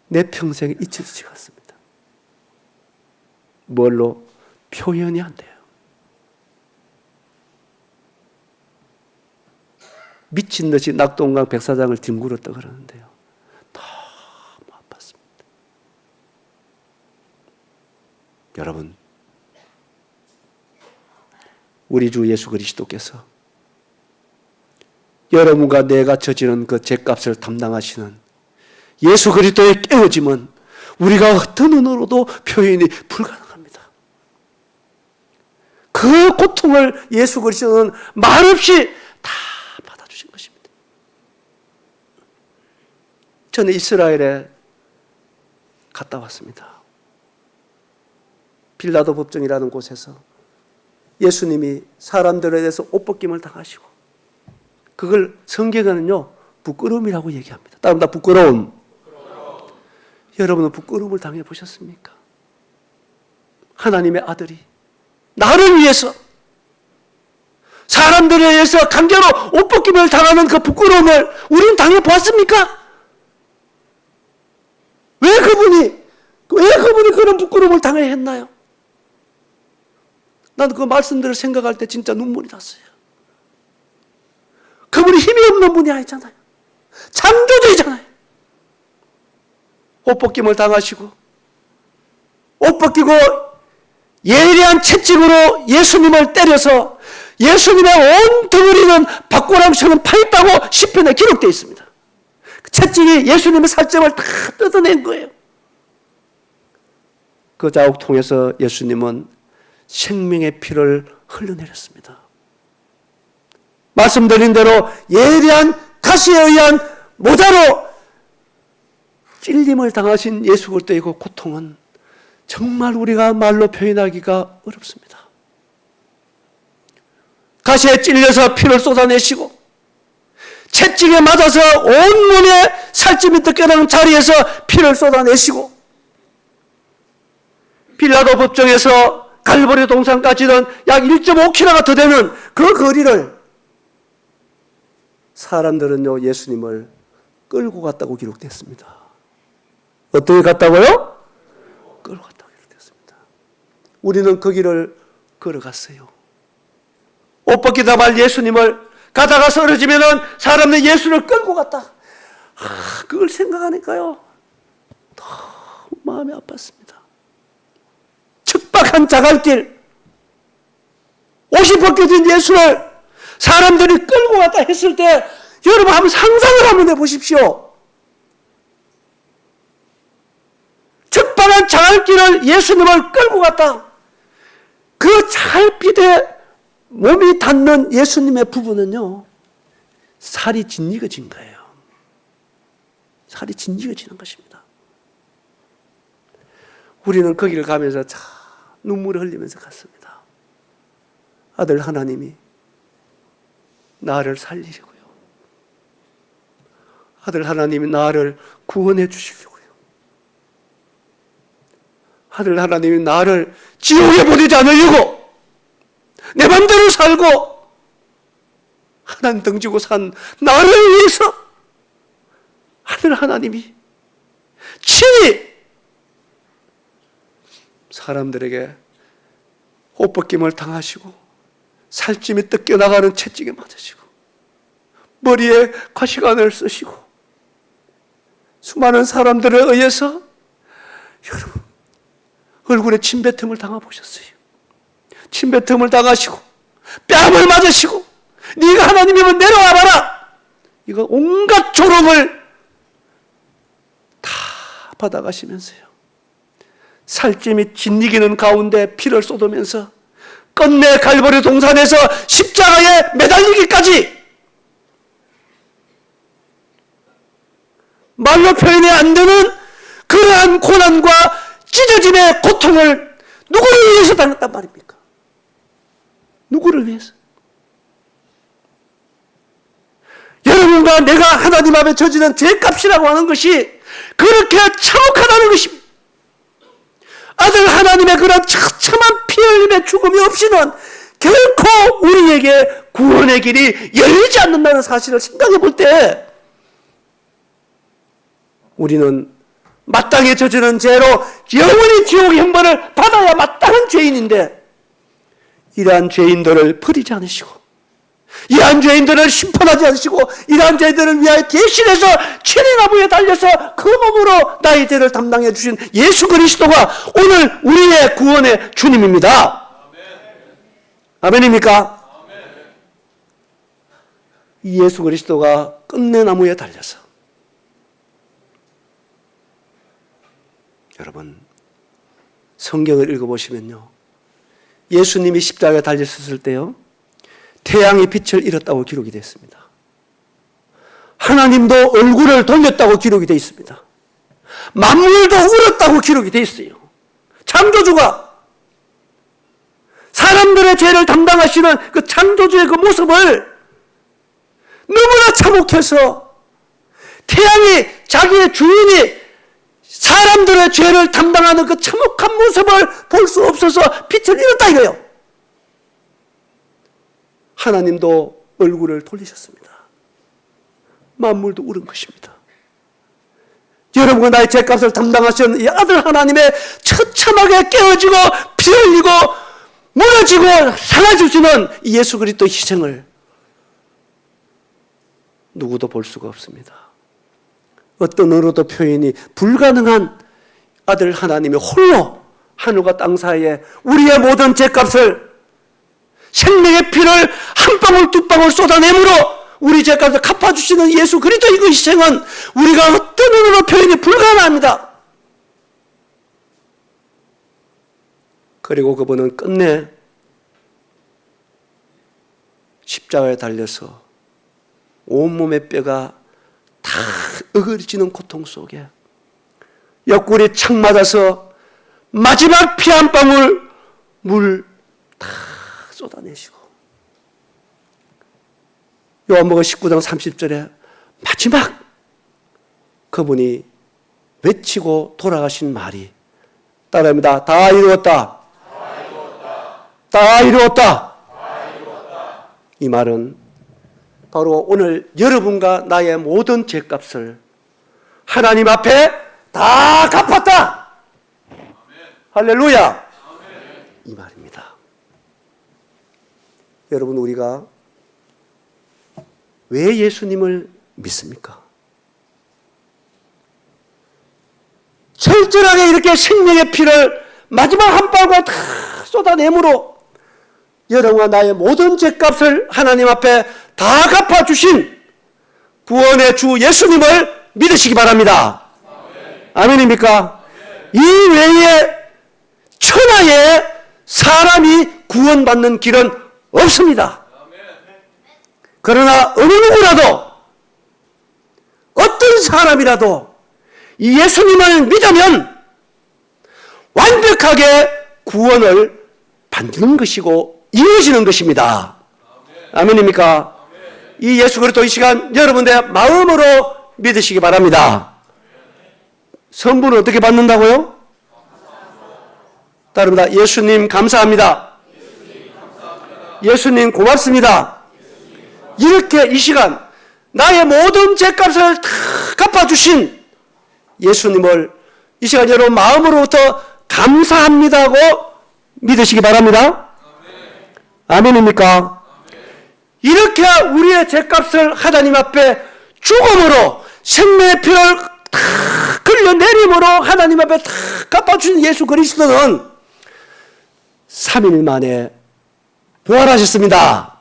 내 평생에 잊혀지지가 않습니다. 뭘로? 표현이 안 돼요. 미친 듯이 낙동강 백사장을 뒹굴었다 그러는데요 너무 아팠습니다. 여러분 우리 주 예수 그리스도께서 여러분과 내가 저지른 그 죄값을 담당하시는 예수 그리스도의 깨어짐은 우리가 어떤 언어로도 표현이 불가능합니다. 그 고통을 예수 그리스도는 말없이 다 받아주신 것입니다. 저는 이스라엘에 갔다 왔습니다. 빌라도 법정이라는 곳에서 예수님이 사람들에 대해서 옷벗김을 당하시고, 그걸 성경에는요 부끄러움이라고 얘기합니다. 따라 부끄러움. 여러분은 부끄러움을 당해 보셨습니까? 하나님의 아들이 나를 위해서 사람들에 의해서 강제로 옷벗김을 당하는 그 부끄러움을 우리는 당해 보았습니까? 왜 그분이 그런 부끄러움을 당해야 했나요? 나는 그 말씀들을 생각할 때 진짜 눈물이 났어요. 그분이 힘이 없는 분이 아니잖아요. 창조주이잖아요. 옷벗김을 당하시고, 옷벗기고 예리한 채찍으로 예수님을 때려서 예수님의 온 덩어리는 박고랑처럼 파있다고 시편에 기록되어 있습니다. 그 채찍이 예수님의 살점을 다 뜯어낸 거예요. 그 자국 통해서 예수님은 생명의 피를 흘러내렸습니다. 말씀드린 대로 예리한 가시에 의한 모자로 찔림을 당하신 예수 그리스도의 그 고통은 정말 우리가 말로 표현하기가 어렵습니다. 가시에 찔려서 피를 쏟아내시고, 채찍에 맞아서 온몸에 살집이 뜯겨나는 자리에서 피를 쏟아내시고, 빌라도 법정에서 갈보리 동산까지는 약 1.5km가 더 되는 그 거리를 사람들은요 예수님을 끌고 갔다고 기록됐습니다. 어떻게 갔다고요? 끌고 갔다고 기록됐습니다. 우리는 그 길을 걸어갔어요. 옷 벗기다 말 예수님을 가다가 쓰러지면은 사람들이 예수를 끌고 갔다. 그걸 생각하니까요 너무 마음이 아팠습니다. 척박한 자갈길, 옷이 벗겨진 예수를 사람들이 끌고 갔다 했을 때 여러분 한번 상상을 한번 해보십시오. 척박한 자갈길을 예수님을 끌고 갔다. 그 자갈빛에 몸이 닿는 예수님의 부분은요 살이 짓이겨진 거예요. 살이 짓이겨지는 것입니다. 우리는 거기를 가면서 참 눈물을 흘리면서 갔습니다. 아들 하나님이 나를 살리려고요. 아들 하나님이 나를 구원해 주시려고요. 아들 하나님이 나를 지옥에 보내지 않으려고 내 맘대로 살고 하나님 등지고 산 나를 위해서 아들 하나님이 친히 사람들에게 옷벗김을 당하시고 살찜이 뜯겨나가는 채찍에 맞으시고 머리에 과시관을 쓰시고 수많은 사람들에 의해서 여러분 얼굴에 침뱉음을 당해보셨어요. 침뱉음을 당하시고 뺨을 맞으시고 네가 하나님이면 내려와 봐라. 이거 온갖 조롱을 다 받아가시면서요. 살찜이 짓이기는 가운데 피를 쏟으면서 끝내 갈보리 동산에서 십자가에 매달리기까지 말로 표현이 안 되는 그러한 고난과 찢어짐의 고통을 누구를 위해서 당했단 말입니까? 누구를 위해서? 여러분과 내가 하나님 앞에 저지른 죄값이라고 하는 것이 그렇게 참혹하다는 것입니다. 아들 하나님의 그런 처참한 피 흘림의 죽음이 없이는 결코 우리에게 구원의 길이 열리지 않는다는 사실을 생각해 볼 때 우리는 마땅히 저지른 죄로 영원히 지옥 형벌을 받아야 마땅한 죄인인데 이러한 죄인들을 버리지 않으시고 이러한 죄인들을 심판하지 않으시고 이러한 죄인들을 위하여 대신해서 친히 나무에 달려서 그 몸으로 나의 죄를 담당해 주신 예수 그리스도가 오늘 우리의 구원의 주님입니다. 아멘입니까? 이 예수 그리스도가 끝내 나무에 달려서 여러분, 성경을 읽어보시면요, 예수님이 십자가에 달렸을 때요, 태양이 빛을 잃었다고 기록이 되어 있습니다. 하나님도 얼굴을 돌렸다고 기록이 되어 있습니다. 만물도 울었다고 기록이 되어 있어요. 창조주가 사람들의 죄를 담당하시는 그 창조주의 그 모습을 너무나 참혹해서 태양이, 자기의 주인이 사람들의 죄를 담당하는 그 참혹한 모습을 볼 수 없어서 빛을 잃었다 이거예요. 하나님도 얼굴을 돌리셨습니다. 만물도 울은 것입니다. 여러분과 나의 죄값을 담당하신 이 아들 하나님의 처참하게 깨어지고 피 흘리고 무너지고 사라지시는 이 예수 그리스도의 희생을 누구도 볼 수가 없습니다. 어떤 언어도 표현이 불가능한 아들 하나님이 홀로 하늘과 땅 사이에 우리의 모든 죄값을, 생명의 피를 한 방울 두 방울 쏟아내므로 우리 죄값을 갚아주시는 예수 그리스도의 그 희생은 우리가 어떤 언어로 표현이 불가능합니다. 그리고 그분은 끝내 십자가에 달려서 온몸의 뼈가 다 어그러지는 고통 속에 옆구리 착 맞아서 마지막 피 한 방울 물 다 쏟아내시고, 요한복음 19장 30절에 마지막 그분이 외치고 돌아가신 말이 따라합니다. 다 이루었다. 다 이루었다. 이 말은 바로 오늘 여러분과 나의 모든 죄값을 하나님 앞에 다 갚았다. 할렐루야. 이 말입니다. 여러분, 우리가 왜 예수님을 믿습니까? 철저하게 이렇게 생명의 피를 마지막 한 방울 다 쏟아내므로 여러분과 나의 모든 죄값을 하나님 앞에 다 갚아주신 구원의 주 예수님을 믿으시기 바랍니다. 아멘입니까? 이 외에 천하에 사람이 구원받는 길은 없습니다. 그러나 어느 누구라도, 어떤 사람이라도 이 예수님을 믿으면 완벽하게 구원을 받는 것이고 이루어지는 것입니다. 아멘입니까? 이 예수 그리스도 이 시간 여러분의 마음으로 믿으시기 바랍니다. 선물을 어떻게 받는다고요? 따릅니다. 예수님 감사합니다. 예수님 고맙습니다. 이렇게 이 시간 나의 모든 죄값을 다 갚아주신 예수님을 이 시간 여러분 마음으로부터 감사합니다고 믿으시기 바랍니다. 아멘입니까? 이렇게 우리의 죄값을 하나님 앞에 죽음으로 생명의 피를 다 흘려내림으로 하나님 앞에 다 갚아주신 예수 그리스도는 3일 만에 부활하셨습니다.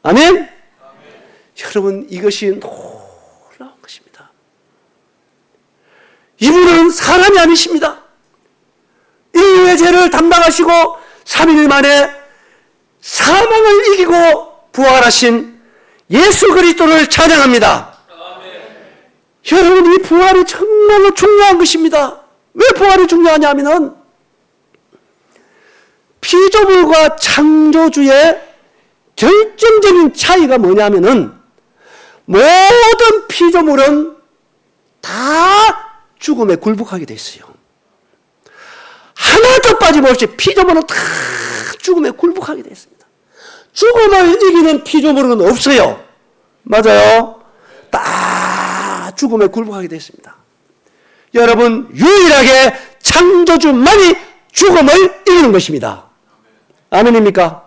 아멘? 여러분, 이것이 놀라운 것입니다. 이분은 사람이 아니십니다. 인류의 죄를 담당하시고 3일 만에 사망을 이기고 부활하신 예수 그리스도를 찬양합니다. 여러분, 이 부활이 정말로 중요한 것입니다. 왜 부활이 중요하냐면은 피조물과 창조주의 결정적인 차이가 뭐냐면은 모든 피조물은 다 죽음에 굴복하게 돼 있어요. 하나도 빠짐없이 피조물은 다 죽음에 굴복하게 돼 있습니다. 죽음을 이기는 피조물은 없어요. 맞아요? 다 죽음에 굴복하게 돼 있습니다. 여러분, 유일하게 창조주만이 죽음을 이기는 것입니다. 아멘입니까?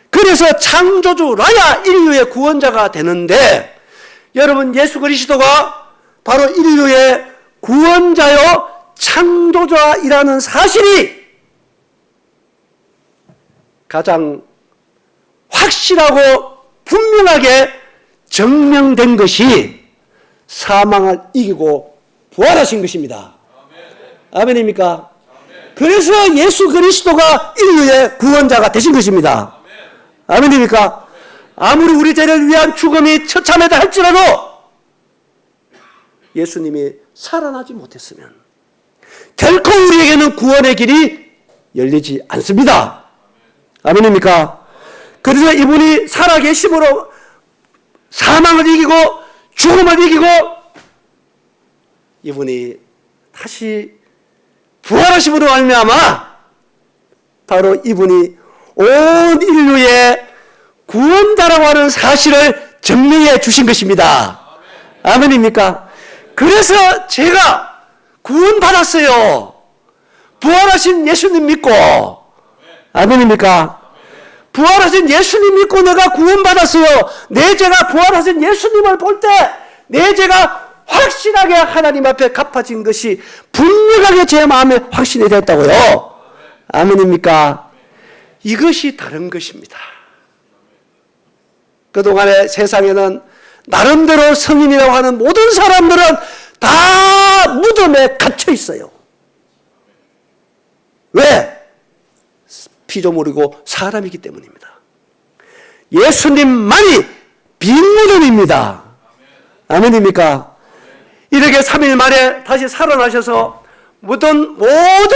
그래서 창조주라야 인류의 구원자가 되는데, 여러분, 예수 그리스도가 바로 인류의 구원자요 창조자이라는 사실이 가장 확실하고 분명하게 증명된 것이 사망을 이기고 부활하신 것입니다. 아멘입니까? 그래서 예수 그리스도가 인류의 구원자가 되신 것입니다. 아멘입니까? 아무리 우리 죄를 위한 죽음이 처참하다 할지라도 예수님이 살아나지 못했으면 결코 우리에게는 구원의 길이 열리지 않습니다. 아멘입니까? 그래서 이분이 살아계심으로 사망을 이기고 죽음을 이기고 이분이 다시 부활하심으로 말미암아 바로 이분이 온 인류의 구원자라고 하는 사실을 증명해 주신 것입니다. 아멘입니까? 그래서 제가 구원받았어요. 부활하신 예수님 믿고. 아멘입니까? 부활하신 예수님 믿고 내가 구원받았어요. 내 죄가 부활하신 예수님을 볼 때 내 죄가 확실하게 하나님 앞에 갚아진 것이 분명하게 제 마음에 확신이 됐다고요. 아멘입니까? 이것이 다른 것입니다. 그동안에 세상에는 나름대로 성인이라고 하는 모든 사람들은 다 무덤에 갇혀 있어요. 왜? 피조물이고 사람이기 때문입니다. 예수님만이 빈 무덤입니다. 아멘입니까? 이렇게 3일 만에 다시 살아나셔서 모든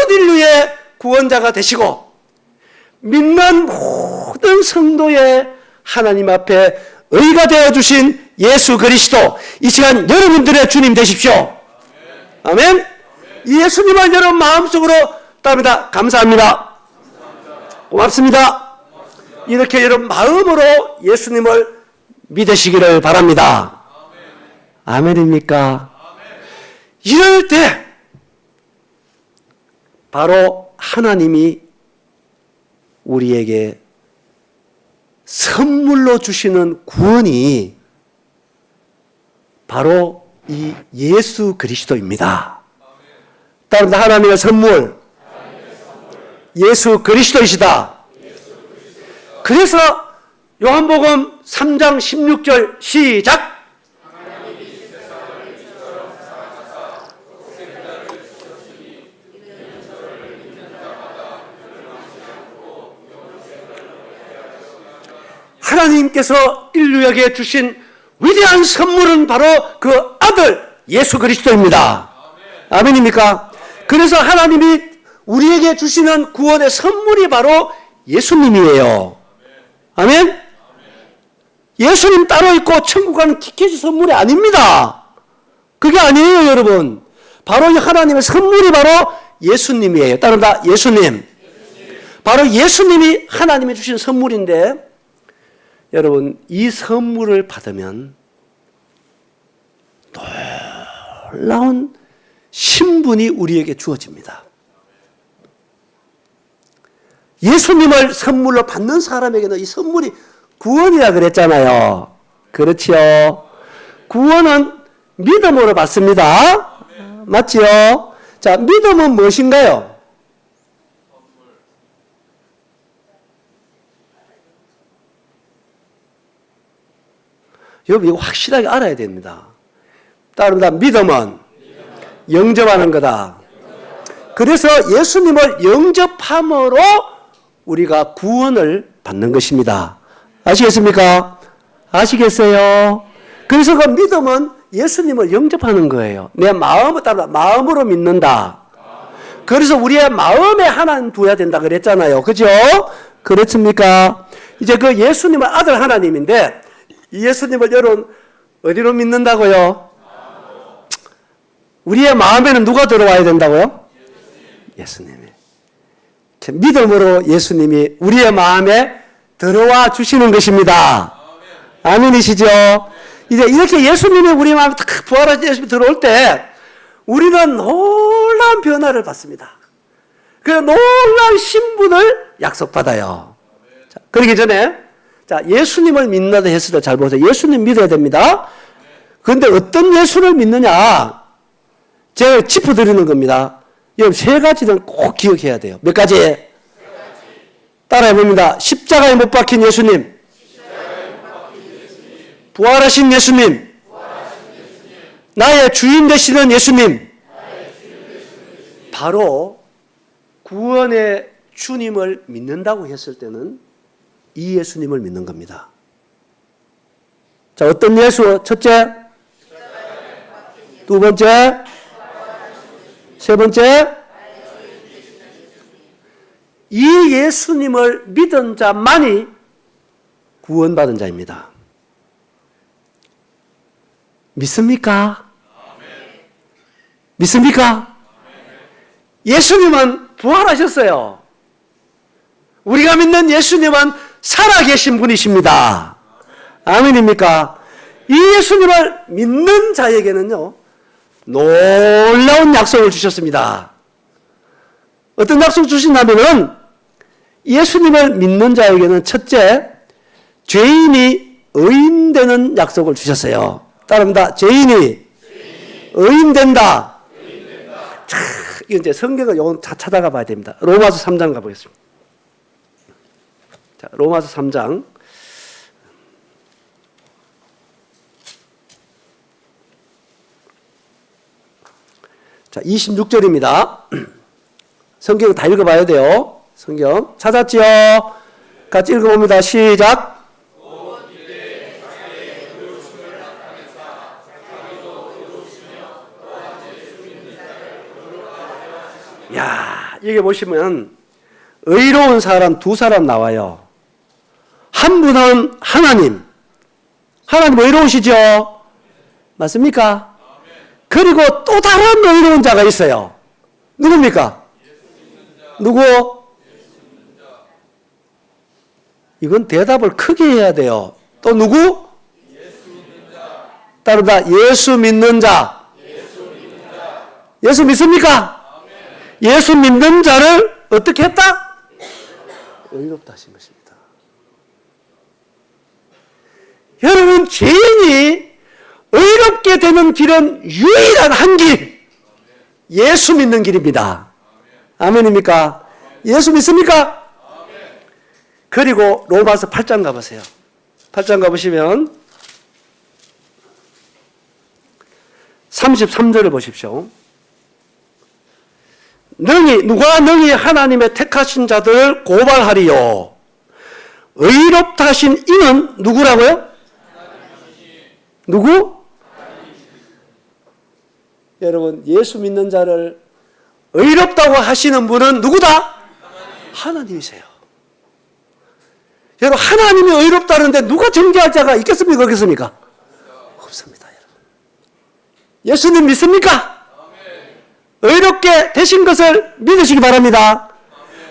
인류의 구원자가 되시고 믿는 모든 성도의 하나님 앞에 의가 되어주신 예수 그리스도, 이 시간 여러분들의 주님 되십시오. 아멘. 예수님을 여러분 마음속으로 따릅니다. 감사합니다. 고맙습니다. 이렇게 여러분 마음으로 예수님을 믿으시기를 바랍니다. 아멘입니까? 이럴 때 바로 하나님이 우리에게 선물로 주시는 구원이 바로 이 예수 그리스도입니다. 따라서 하나님의 선물, 예수 그리스도이시다. 그래서 요한복음 3장 16절 시작. 하나님께서 인류에게 주신 위대한 선물은 바로 그 아들 예수 그리스도입니다. 아멘입니까? 그래서 하나님이 우리에게 주시는 구원의 선물이 바로 예수님이에요. 아멘? 예수님 따로 있고 천국 가는 티켓이 선물이 아닙니다. 그게 아니에요, 여러분. 바로 이 하나님의 선물이 바로 예수님이에요. 따른다, 예수님. 바로 예수님이 하나님이 주신 선물인데 여러분, 이 선물을 받으면 놀라운 신분이 우리에게 주어집니다. 예수님을 선물로 받는 사람에게는 이 선물이 구원이라 그랬잖아요. 그렇지요. 구원은 믿음으로 받습니다. 맞지요? 자, 믿음은 무엇인가요? 여러분, 이거 확실하게 알아야 됩니다. 따릅니다. 믿음은 영접하는 거다. 그래서 예수님을 영접함으로 우리가 구원을 받는 것입니다. 아시겠습니까? 아시겠어요? 그래서 그 믿음은 예수님을 영접하는 거예요. 내 마음을 따라 마음으로 믿는다. 그래서 우리의 마음에 하나님 두어야 된다 그랬잖아요. 그죠? 그렇습니까? 이제 그 예수님은 아들 하나님인데 이 예수님을 여러분 어디로 믿는다고요? 우리의 마음에는 누가 들어와야 된다고요? 예수님이. 믿음으로 예수님이 우리의 마음에 들어와 주시는 것입니다. 아멘이시죠? 이제 이렇게 예수님이 우리 마음에 딱 부활하신 예수님이 들어올 때 우리는 놀라운 변화를 받습니다. 그 놀라운 신분을 약속받아요. 자, 그러기 전에 자, 예수님을 믿는다 했을 때 잘 보세요. 예수님 믿어야 됩니다. 그런데 어떤 예수를 믿느냐? 제가 짚어드리는 겁니다. 여러분, 세 가지는 꼭 기억해야 돼요. 몇 가지? 따라해봅니다. 십자가에 못 박힌 예수님. 부활하신 예수님. 나의 주인 되시는 예수님. 바로 구원의 주님을 믿는다고 했을 때는 이 예수님을 믿는 겁니다. 자, 어떤 예수? 첫째, 두 번째, 세 번째, 이 예수님을 믿은 자만이 구원받은 자입니다. 믿습니까? 믿습니까? 예수님은 부활하셨어요. 우리가 믿는 예수님은 살아계신 분이십니다. 아멘입니까? 이 예수님을 믿는 자에게는요, 놀라운 약속을 주셨습니다. 어떤 약속 주신다면은 예수님을 믿는 자에게는 첫째, 죄인이 의인되는 약속을 주셨어요. 따릅니다. 죄인이 의인된다. 자, 이거 이제 성경을 요건 찾아가 봐야 됩니다. 로마서 3장 가보겠습니다. 자, 로마서 3장. 자, 26절입니다. 성경 다 읽어봐야 돼요. 성경 찾았지요? 같이 읽어봅니다. 시작. 야, 여기 보시면 의로운 사람 두 사람 나와요. 한 분은 하나님. 하나님 의로우시죠? 맞습니까? 그리고 또 다른 의로운 자가 있어요. 누굽니까? 누구? 이건 대답을 크게 해야 돼요. 또 누구? 따르다 예수 믿는 자. 예수 믿습니까? 예수 믿는 자를 어떻게 했다? 의롭다 하신 것입니다. 여러분, 죄인이 의롭게 되는 길은 유일한 한 길, 예수 믿는 길입니다. 아멘입니까? 예수 믿습니까? 그리고 로마서 8장 가보세요. 8장 가보시면 33절을 보십시오. 누가 능히 하나님의 택하신 자들을 고발하리요. 의롭다 하신 이는 누구라고요? 누구? 여러분, 예수 믿는 자를 의롭다고 하시는 분은 누구다? 하나님이세요. 여러분, 하나님이 의롭다는데 누가 정죄할 자가 있겠습니까? 없겠습니까? 없습니다. 여러분. 예수님 믿습니까? 의롭게 되신 것을 믿으시기 바랍니다.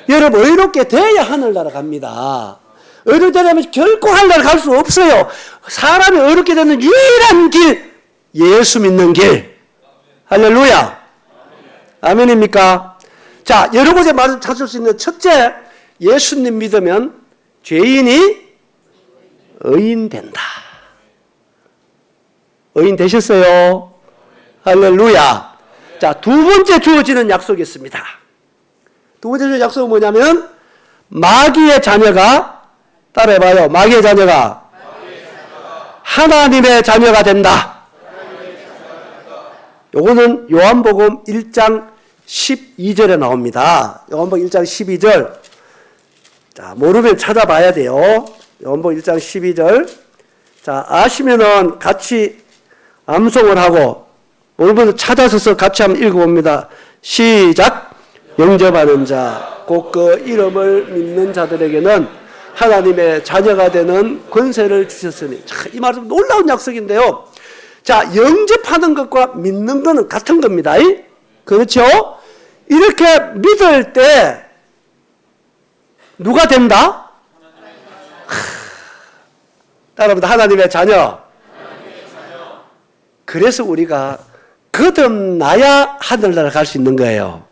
여러분, 의롭게 돼야 하늘나라 갑니다. 의롭게 되려면 결코 하늘나라 갈 수 없어요. 사람이 의롭게 되는 유일한 길, 예수 믿는 길. 할렐루야. 아멘입니까? 자, 여러 곳에 찾을 수 있는 첫째, 예수님 믿으면 죄인이 의인 된다. 의인 되셨어요? 할렐루야. 자, 두 번째 주어지는 약속이 있습니다. 두 번째 약속은 뭐냐면 마귀의 자녀가, 따라해봐요. 마귀의 자녀가 하나님의 자녀가 된다. 요거는 요한복음 1장 12절에 나옵니다. 요한복음 1장 12절. 자, 모르면 찾아봐야 돼요. 요한복음 1장 12절. 자, 아시면은 같이 암송을 하고, 모르면 찾아서서 같이 한번 읽어봅니다. 시작. 영접하는 자, 곧 그 이름을 믿는 자들에게는 하나님의 자녀가 되는 권세를 주셨으니. 자, 이 말은 놀라운 약속인데요. 자, 영접하는 것과 믿는 것은 같은 겁니다. 그렇죠? 이렇게 믿을 때 누가 된다? 따라합니다. 하나님의 자녀. 그래서 우리가 거듭나야 하늘나라 갈 수 있는 거예요.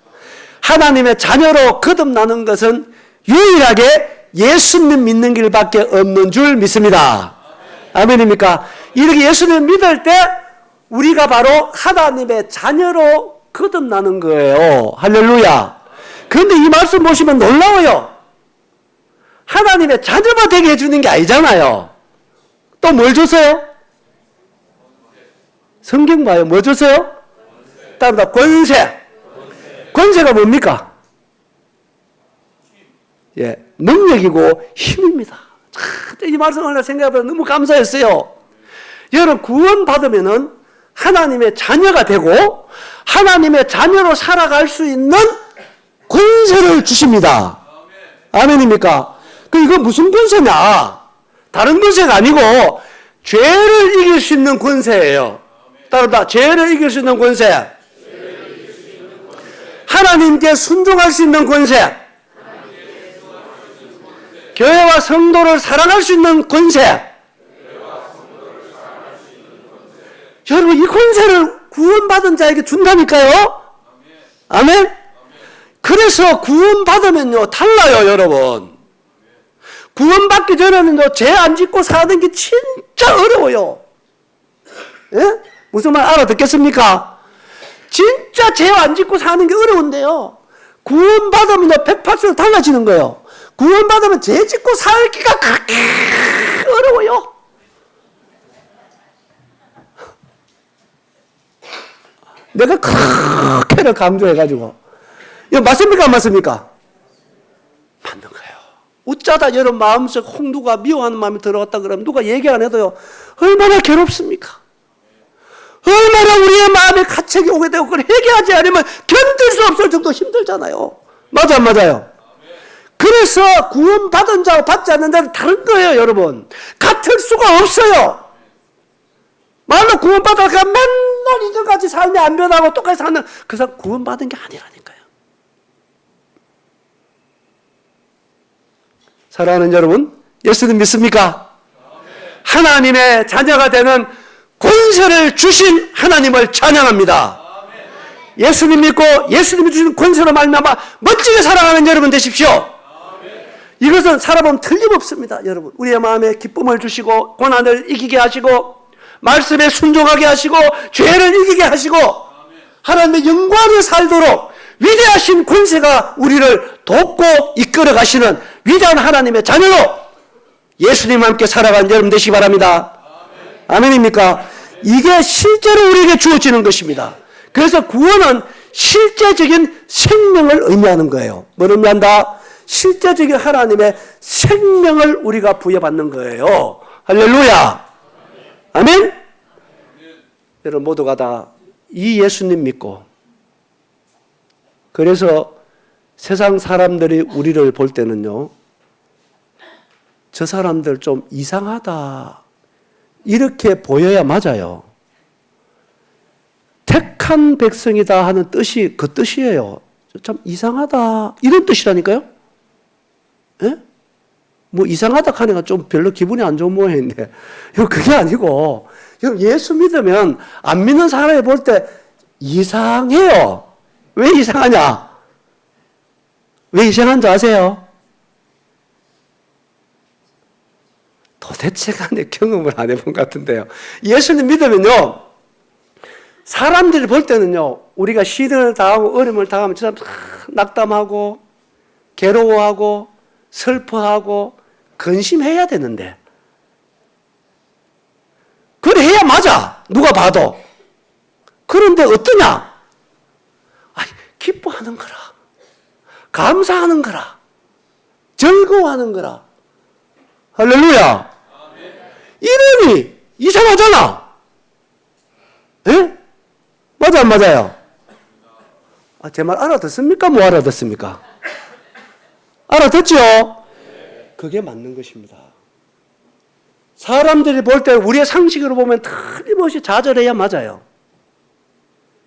하나님의 자녀로 거듭나는 것은 유일하게 예수님 믿는 길밖에 없는 줄 믿습니다. 아멘입니까? 이렇게 예수님 믿을 때 우리가 바로 하나님의 자녀로 거듭나는 거예요. 할렐루야. 그런데 이 말씀 보시면 놀라워요. 하나님의 자녀가 되게 해주는 게 아니잖아요. 또 뭘 줬어요? 성경 봐요. 뭐 줬어요? 따르다 권세. 권세가 뭡니까? 예, 능력이고 힘입니다. 이 말씀을 생각해보면 너무 감사했어요. 여러분, 구원받으면은 하나님의 자녀가 되고 하나님의 자녀로 살아갈 수 있는 권세를 주십니다. 아멘입니까? 이거 무슨 권세냐? 다른 권세가 아니고 죄를 이길 수 있는 권세예요. 따라다, 죄를 이길 수 있는 권세. 하나님께 순종할 수 있는 권세. 교회와 성도를 사랑할 수 있는 권세. 여러분, 이 권세를 구원받은 자에게 준다니까요. 아멘. 그래서 구원받으면요 달라요, 여러분. 구원받기 전에는요 죄 안 짓고 사는 게 진짜 어려워요. 예? 무슨 말 알아듣겠습니까? 진짜 죄 안 짓고 사는 게 어려운데요, 구원받으면 180도 달라지는 거예요. 구원받으면 죄 짓고 살기가 그렇게 어려워요. 내가 그렇게를 강조해가지고. 이거 맞습니까? 안 맞습니까? 맞는 거예요. 어쩌다 여러분 마음속 홍두가 미워하는 마음이 들어왔다 그러면 누가 얘기 안 해도요, 얼마나 괴롭습니까? 얼마나 우리의 마음에 가책이 오게 되고 그걸 해결하지 않으면 견딜 수 없을 정도 힘들잖아요. 맞아, 안 맞아요? 그래서 구원받은 자와 받지 않는 자는 다른 거예요, 여러분. 같을 수가 없어요. 말로 구원받아가 맨날 이전까지 삶이 안 변하고 똑같이 사는 그 사람 구원받은 게 아니라니까요. 사랑하는 여러분, 예수님 믿습니까? 하나님의 자녀가 되는 권세를 주신 하나님을 찬양합니다. 예수님 믿고 예수님이 주신 권세로 말미암아 멋지게 살아가는 여러분 되십시오. 이것은 살아보면 틀림없습니다. 여러분, 우리의 마음에 기쁨을 주시고 고난을 이기게 하시고 말씀에 순종하게 하시고 죄를 이기게 하시고 하나님의 영광을 살도록 위대하신 권세가 우리를 돕고 이끌어 가시는 위대한 하나님의 자녀로 예수님과 함께 살아가는 여러분 되시기 바랍니다. 아멘입니까? 이게 실제로 우리에게 주어지는 것입니다. 그래서 구원은 실제적인 생명을 의미하는 거예요. 뭘 의미한다? 실제적인 하나님의 생명을 우리가 부여받는 거예요. 할렐루야. 아멘? 여러분 모두가 다 이 예수님 믿고, 그래서 세상 사람들이 우리를 볼 때는요, 저 사람들 좀 이상하다 이렇게 보여야 맞아요. 택한 백성이다 하는 뜻이 그 뜻이에요. 참 이상하다 이런 뜻이라니까요. 예? 뭐 이상하다 하니까 좀 별로 기분이 안 좋은 모양인데 그게 아니고, 예수 믿으면 안 믿는 사람이 볼 때 이상해요. 왜 이상하냐? 왜 이상한지 아세요? 도대체 간에 경험을 안 해본 것 같은데요. 예수님 믿으면요, 사람들이 볼 때는요, 우리가 시련을 당하고 어려움을 당하면 저 사람 낙담하고 괴로워하고 슬퍼하고 근심해야 되는데, 그래 해야 맞아, 누가 봐도. 그런데 어떠냐? 기뻐하는 거라, 감사하는 거라, 즐거워하는 거라. 할렐루야. 이름이 이상하잖아. 예? 맞아, 안 맞아요? 제 말 알아듣습니까? 뭐 알아듣습니까? 알아듣죠? 그게 맞는 것입니다. 사람들이 볼 때 우리의 상식으로 보면 틀림없이 좌절해야 맞아요.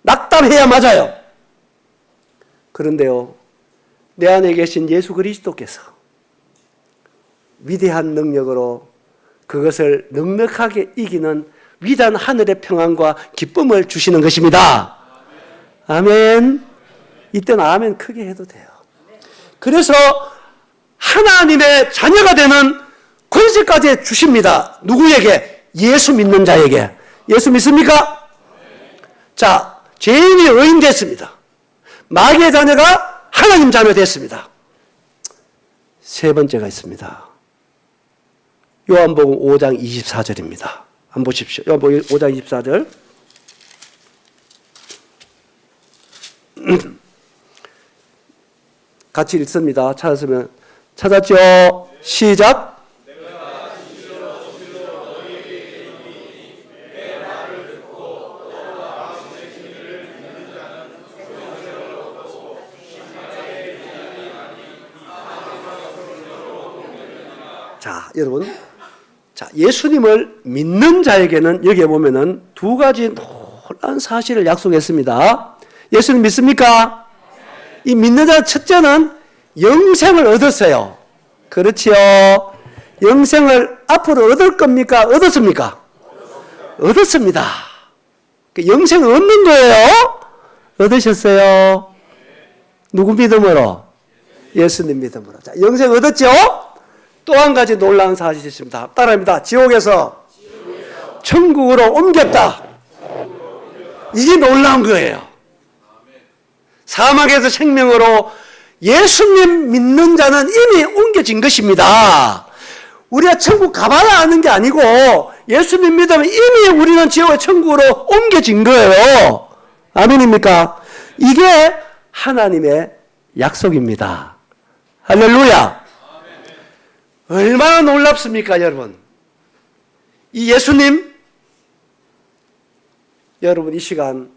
낙담해야 맞아요. 그런데요, 내 안에 계신 예수 그리스도께서 위대한 능력으로 그것을 넉넉하게 이기는 위대한 하늘의 평안과 기쁨을 주시는 것입니다. 아멘. 이때는 아멘 크게 해도 돼요. 그래서 하나님의 자녀가 되는 권세까지 주십니다. 누구에게? 예수 믿는 자에게. 예수 믿습니까? 자, 죄인이 의인 됐습니다. 마귀의 자녀가 하나님 자녀 됐습니다. 세 번째가 있습니다. 요한복음 5장 24절입니다. 한번 보십시오. 요한복음 5장 24절. 같이 읽습니다. 찾았으면 찾았죠? 시작. 자, 여러분. 자, 예수님을 믿는 자에게는 여기에 보면은 두 가지 놀라운 사실을 약속했습니다. 예수님 믿습니까? 이 믿는 자 첫째는 영생을 얻었어요. 그렇지요. 영생을 앞으로 얻을 겁니까? 얻었습니까? 얻었습니다. 영생을 얻는 거예요. 얻으셨어요. 누구 믿음으로? 예수님 믿음으로. 자, 영생 얻었죠? 또 한 가지 놀라운 사실이 있습니다. 따라합니다. 지옥에서 천국으로 옮겼다. 이게 놀라운 거예요. 사망에서 생명으로 예수님 믿는 자는 이미 옮겨진 것입니다. 우리가 천국 가봐야 아는 게 아니고 예수님 믿으면 이미 우리는 지옥의 천국으로 옮겨진 거예요. 아멘입니까? 이게 하나님의 약속입니다. 할렐루야. 얼마나 놀랍습니까, 여러분? 이 예수님, 여러분 이 시간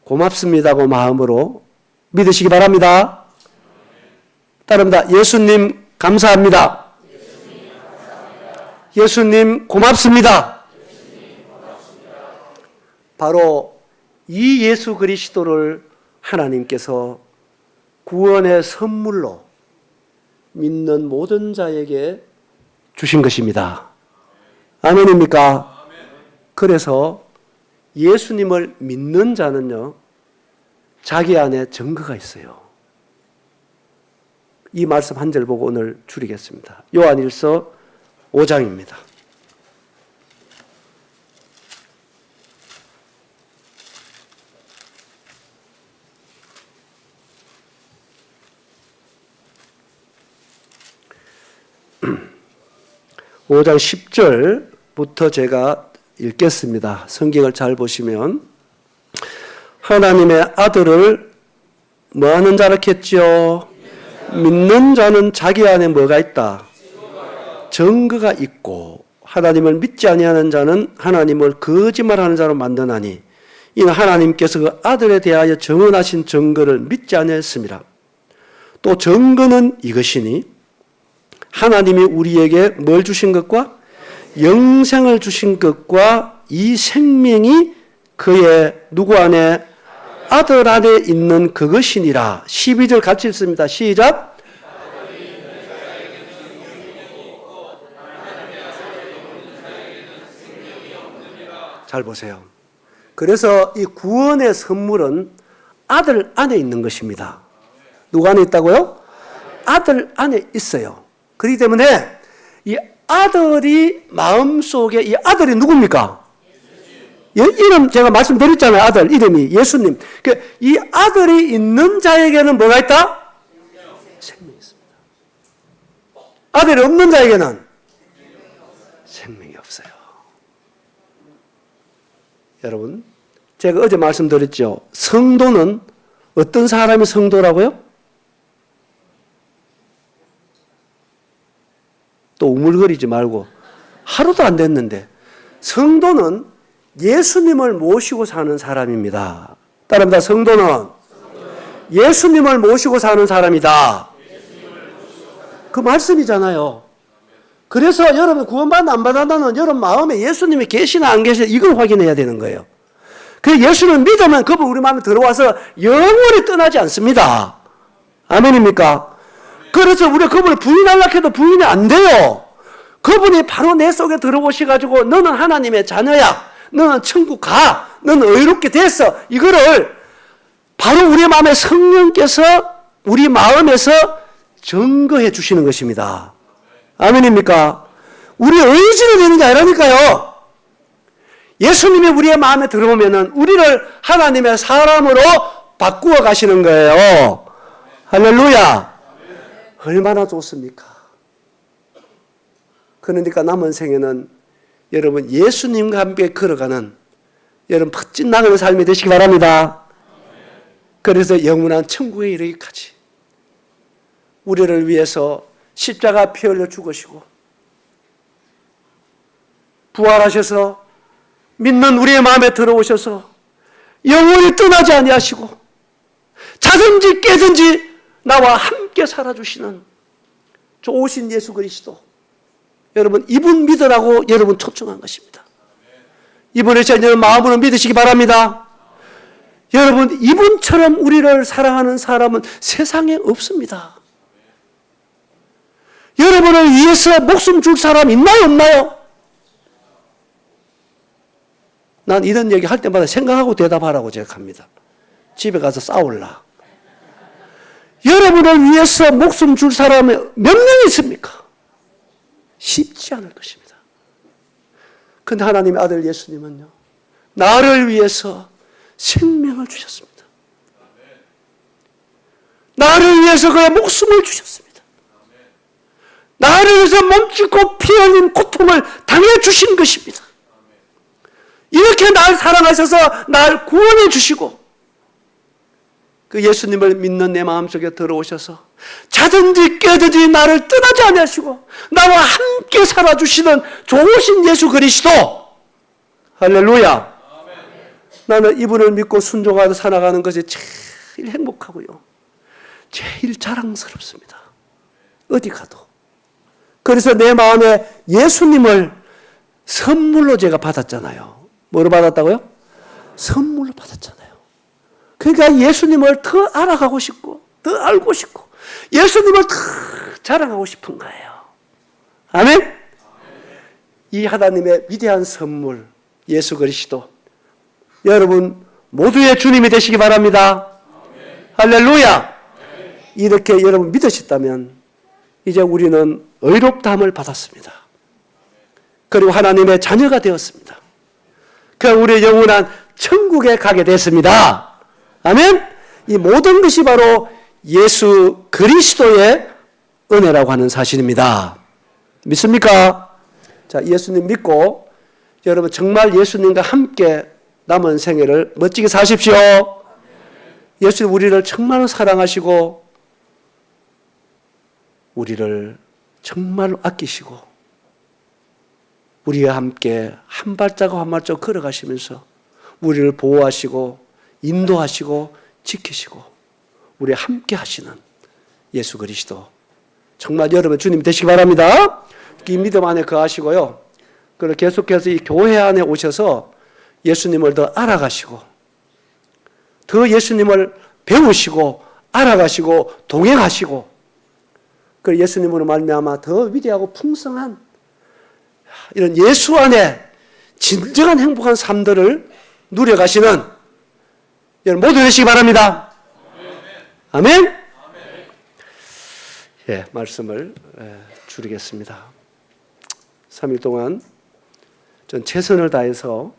고맙습니다고 마음으로 믿으시기 바랍니다. 따릅니다. 예수님 감사합니다. 예수님 고맙습니다. 바로 이 예수 그리스도를 하나님께서 구원의 선물로 믿는 모든 자에게 주신 것입니다. 아멘입니까? 그래서 예수님을 믿는 자는요, 자기 안에 증거가 있어요. 이 말씀 한 절 보고 오늘 줄이겠습니다. 요한일서 5장입니다. (5장 10절부터) 제가 읽겠습니다. 성경을 잘 보시면, 하나님의 아들을 뭐하는 자라 했죠? 믿는 자는 자기 안에 뭐가 있다? 증거가 있고, 하나님을 믿지 아니하는 자는 하나님을 거짓말하는 자로 만드나니 이는 하나님께서 그 아들에 대하여 정언하신 증거를 믿지 아니하였습니다. 또 증거는 이것이니 하나님이 우리에게 뭘 주신 것과 영생을 주신 것과 이 생명이 그의 누구 안에? 아들 안에 있는 그것이니라. 12절 같이 읽습니다. 시작. 잘 보세요. 그래서 이 구원의 선물은 아들 안에 있는 것입니다. 누구 안에 있다고요? 아들 안에 있어요. 그렇기 때문에 이 아들이 마음속에, 이 아들이 누굽니까? 이름 제가 말씀드렸잖아요. 아들 이름이 예수님. 이 아들이 있는 자에게는 뭐가 있다? 생명이 있습니다. 아들이 없는 자에게는 생명이 없어요. 여러분, 제가 어제 말씀드렸죠. 성도는 어떤 사람이 성도라고요? 또 우물거리지 말고, 하루도 안 됐는데, 성도는 예수님을 모시고 사는 사람입니다. 따릅니다. 성도는 예수님을 모시고 사는 사람이다. 그 말씀이잖아요. 그래서 여러분 구원받나 안 받았나는 여러분 마음에 예수님이 계시나 안 계시나 이걸 확인해야 되는 거예요. 그 예수를 믿으면 그분 우리 마음에 들어와서 영원히 떠나지 않습니다. 아멘입니까? 그래서 우리가 그분을 부인하려고 해도 부인이 안 돼요. 그분이 바로 내 속에 들어오셔가지고 너는 하나님의 자녀야. 너는 천국 가. 너는 의롭게 됐어. 이거를 바로 우리 마음에 성령께서 우리 마음에서 증거해 주시는 것입니다. 아멘입니까? 우리 의지로 되는 게 아니라니까요. 예수님이 우리의 마음에 들어오면은 우리를 하나님의 사람으로 바꾸어 가시는 거예요. 할렐루야. 얼마나 좋습니까? 그러니까 남은 생에는 여러분 예수님과 함께 걸어가는 여러분 멋진 나그네 삶이 되시기 바랍니다. 그래서 영원한 천국에 이르기까지 우리를 위해서 십자가 피 흘려 죽으시고 부활하셔서 믿는 우리의 마음에 들어오셔서 영원히 떠나지 아니하시고 자든지 깨든지 나와 함께 살아주시는 좋으신 예수 그리스도, 여러분 이분 믿으라고 여러분 초청한 것입니다. 이분을 여러분 마음으로 믿으시기 바랍니다. 여러분 이분처럼 우리를 사랑하는 사람은 세상에 없습니다. 여러분을 위해서 목숨 줄 사람 있나요 없나요? 난 이런 얘기 할 때마다 생각하고 대답하라고 제가 합니다. 집에 가서 싸울라. 여러분을 위해서 목숨 줄 사람이 몇 명 있습니까? 쉽지 않을 것입니다. 근데 하나님의 아들 예수님은요, 나를 위해서 생명을 주셨습니다. 나를 위해서 그의 목숨을 주셨습니다. 나를 위해서 몸짓고 피 흘린 고통을 당해 주신 것입니다. 이렇게 날 사랑하셔서 날 구원해 주시고 그 예수님을 믿는 내 마음속에 들어오셔서 자든지 깨든지 나를 떠나지 않으시고 나와 함께 살아주시는 좋으신 예수 그리스도, 할렐루야. 나는 이분을 믿고 순종하며 살아가는 것이 제일 행복하고요, 제일 자랑스럽습니다. 어디 가도. 그래서 내 마음에 예수님을 선물로 제가 받았잖아요. 뭐로 받았다고요? 선물로 받았잖아요. 그러니까 예수님을 더 알아가고 싶고 더 알고 싶고 예수님을 더 자랑하고 싶은 거예요. 아멘? 이 하나님의 위대한 선물 예수 그리스도, 여러분 모두의 주님이 되시기 바랍니다. 할렐루야. 이렇게 여러분 믿으셨다면 이제 우리는 의롭다함을 받았습니다. 그리고 하나님의 자녀가 되었습니다. 그 우리의 영원한 천국에 가게 됐습니다. 아멘? 이 모든 것이 바로 예수 그리스도의 은혜라고 하는 사실입니다. 믿습니까? 자, 예수님 믿고 여러분 정말 예수님과 함께 남은 생애를 멋지게 사십시오. 예수님 우리를 정말로 사랑하시고 우리를 정말로 아끼시고 우리와 함께 한 발자국 한 발자국 걸어가시면서 우리를 보호하시고 인도하시고 지키시고 우리 함께 하시는 예수 그리스도, 정말 여러분 주님 되시기 바랍니다. 이 믿음 안에 거하시고요, 그리고 계속해서 이 교회 안에 오셔서 예수님을 더 알아가시고 더 예수님을 배우시고 알아가시고 동행하시고, 그리고 예수님으로 말미암아 더 위대하고 풍성한 이런 예수 안에 진정한 행복한 삶들을 누려가시는 여러분 모두 되시기 바랍니다. 아멘. 예, 말씀을 줄이겠습니다. 3일 동안 전 최선을 다해서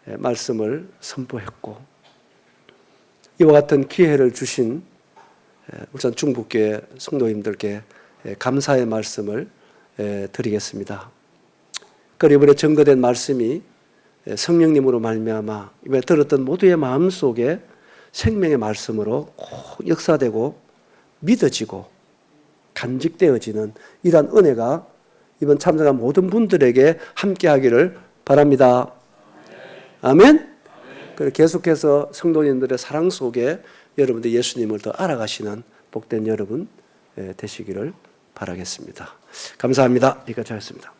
말씀을 선포했고 이와 같은 기회를 주신 울산 중북교회 성도님들께 감사의 말씀을 드리겠습니다. 그리고 이번에 증거된 말씀이 성령님으로 말미암아 이번에 들었던 모두의 마음속에 생명의 말씀으로 꼭 역사되고 믿어지고 간직되어지는 이러한 은혜가 이번 참석한 모든 분들에게 함께하기를 바랍니다. 아멘. 그리고 계속해서 성도님들의 사랑 속에 여러분들 예수님을 더 알아가시는 복된 여러분 되시기를 바라겠습니다. 감사합니다. 여기까지 하겠습니다.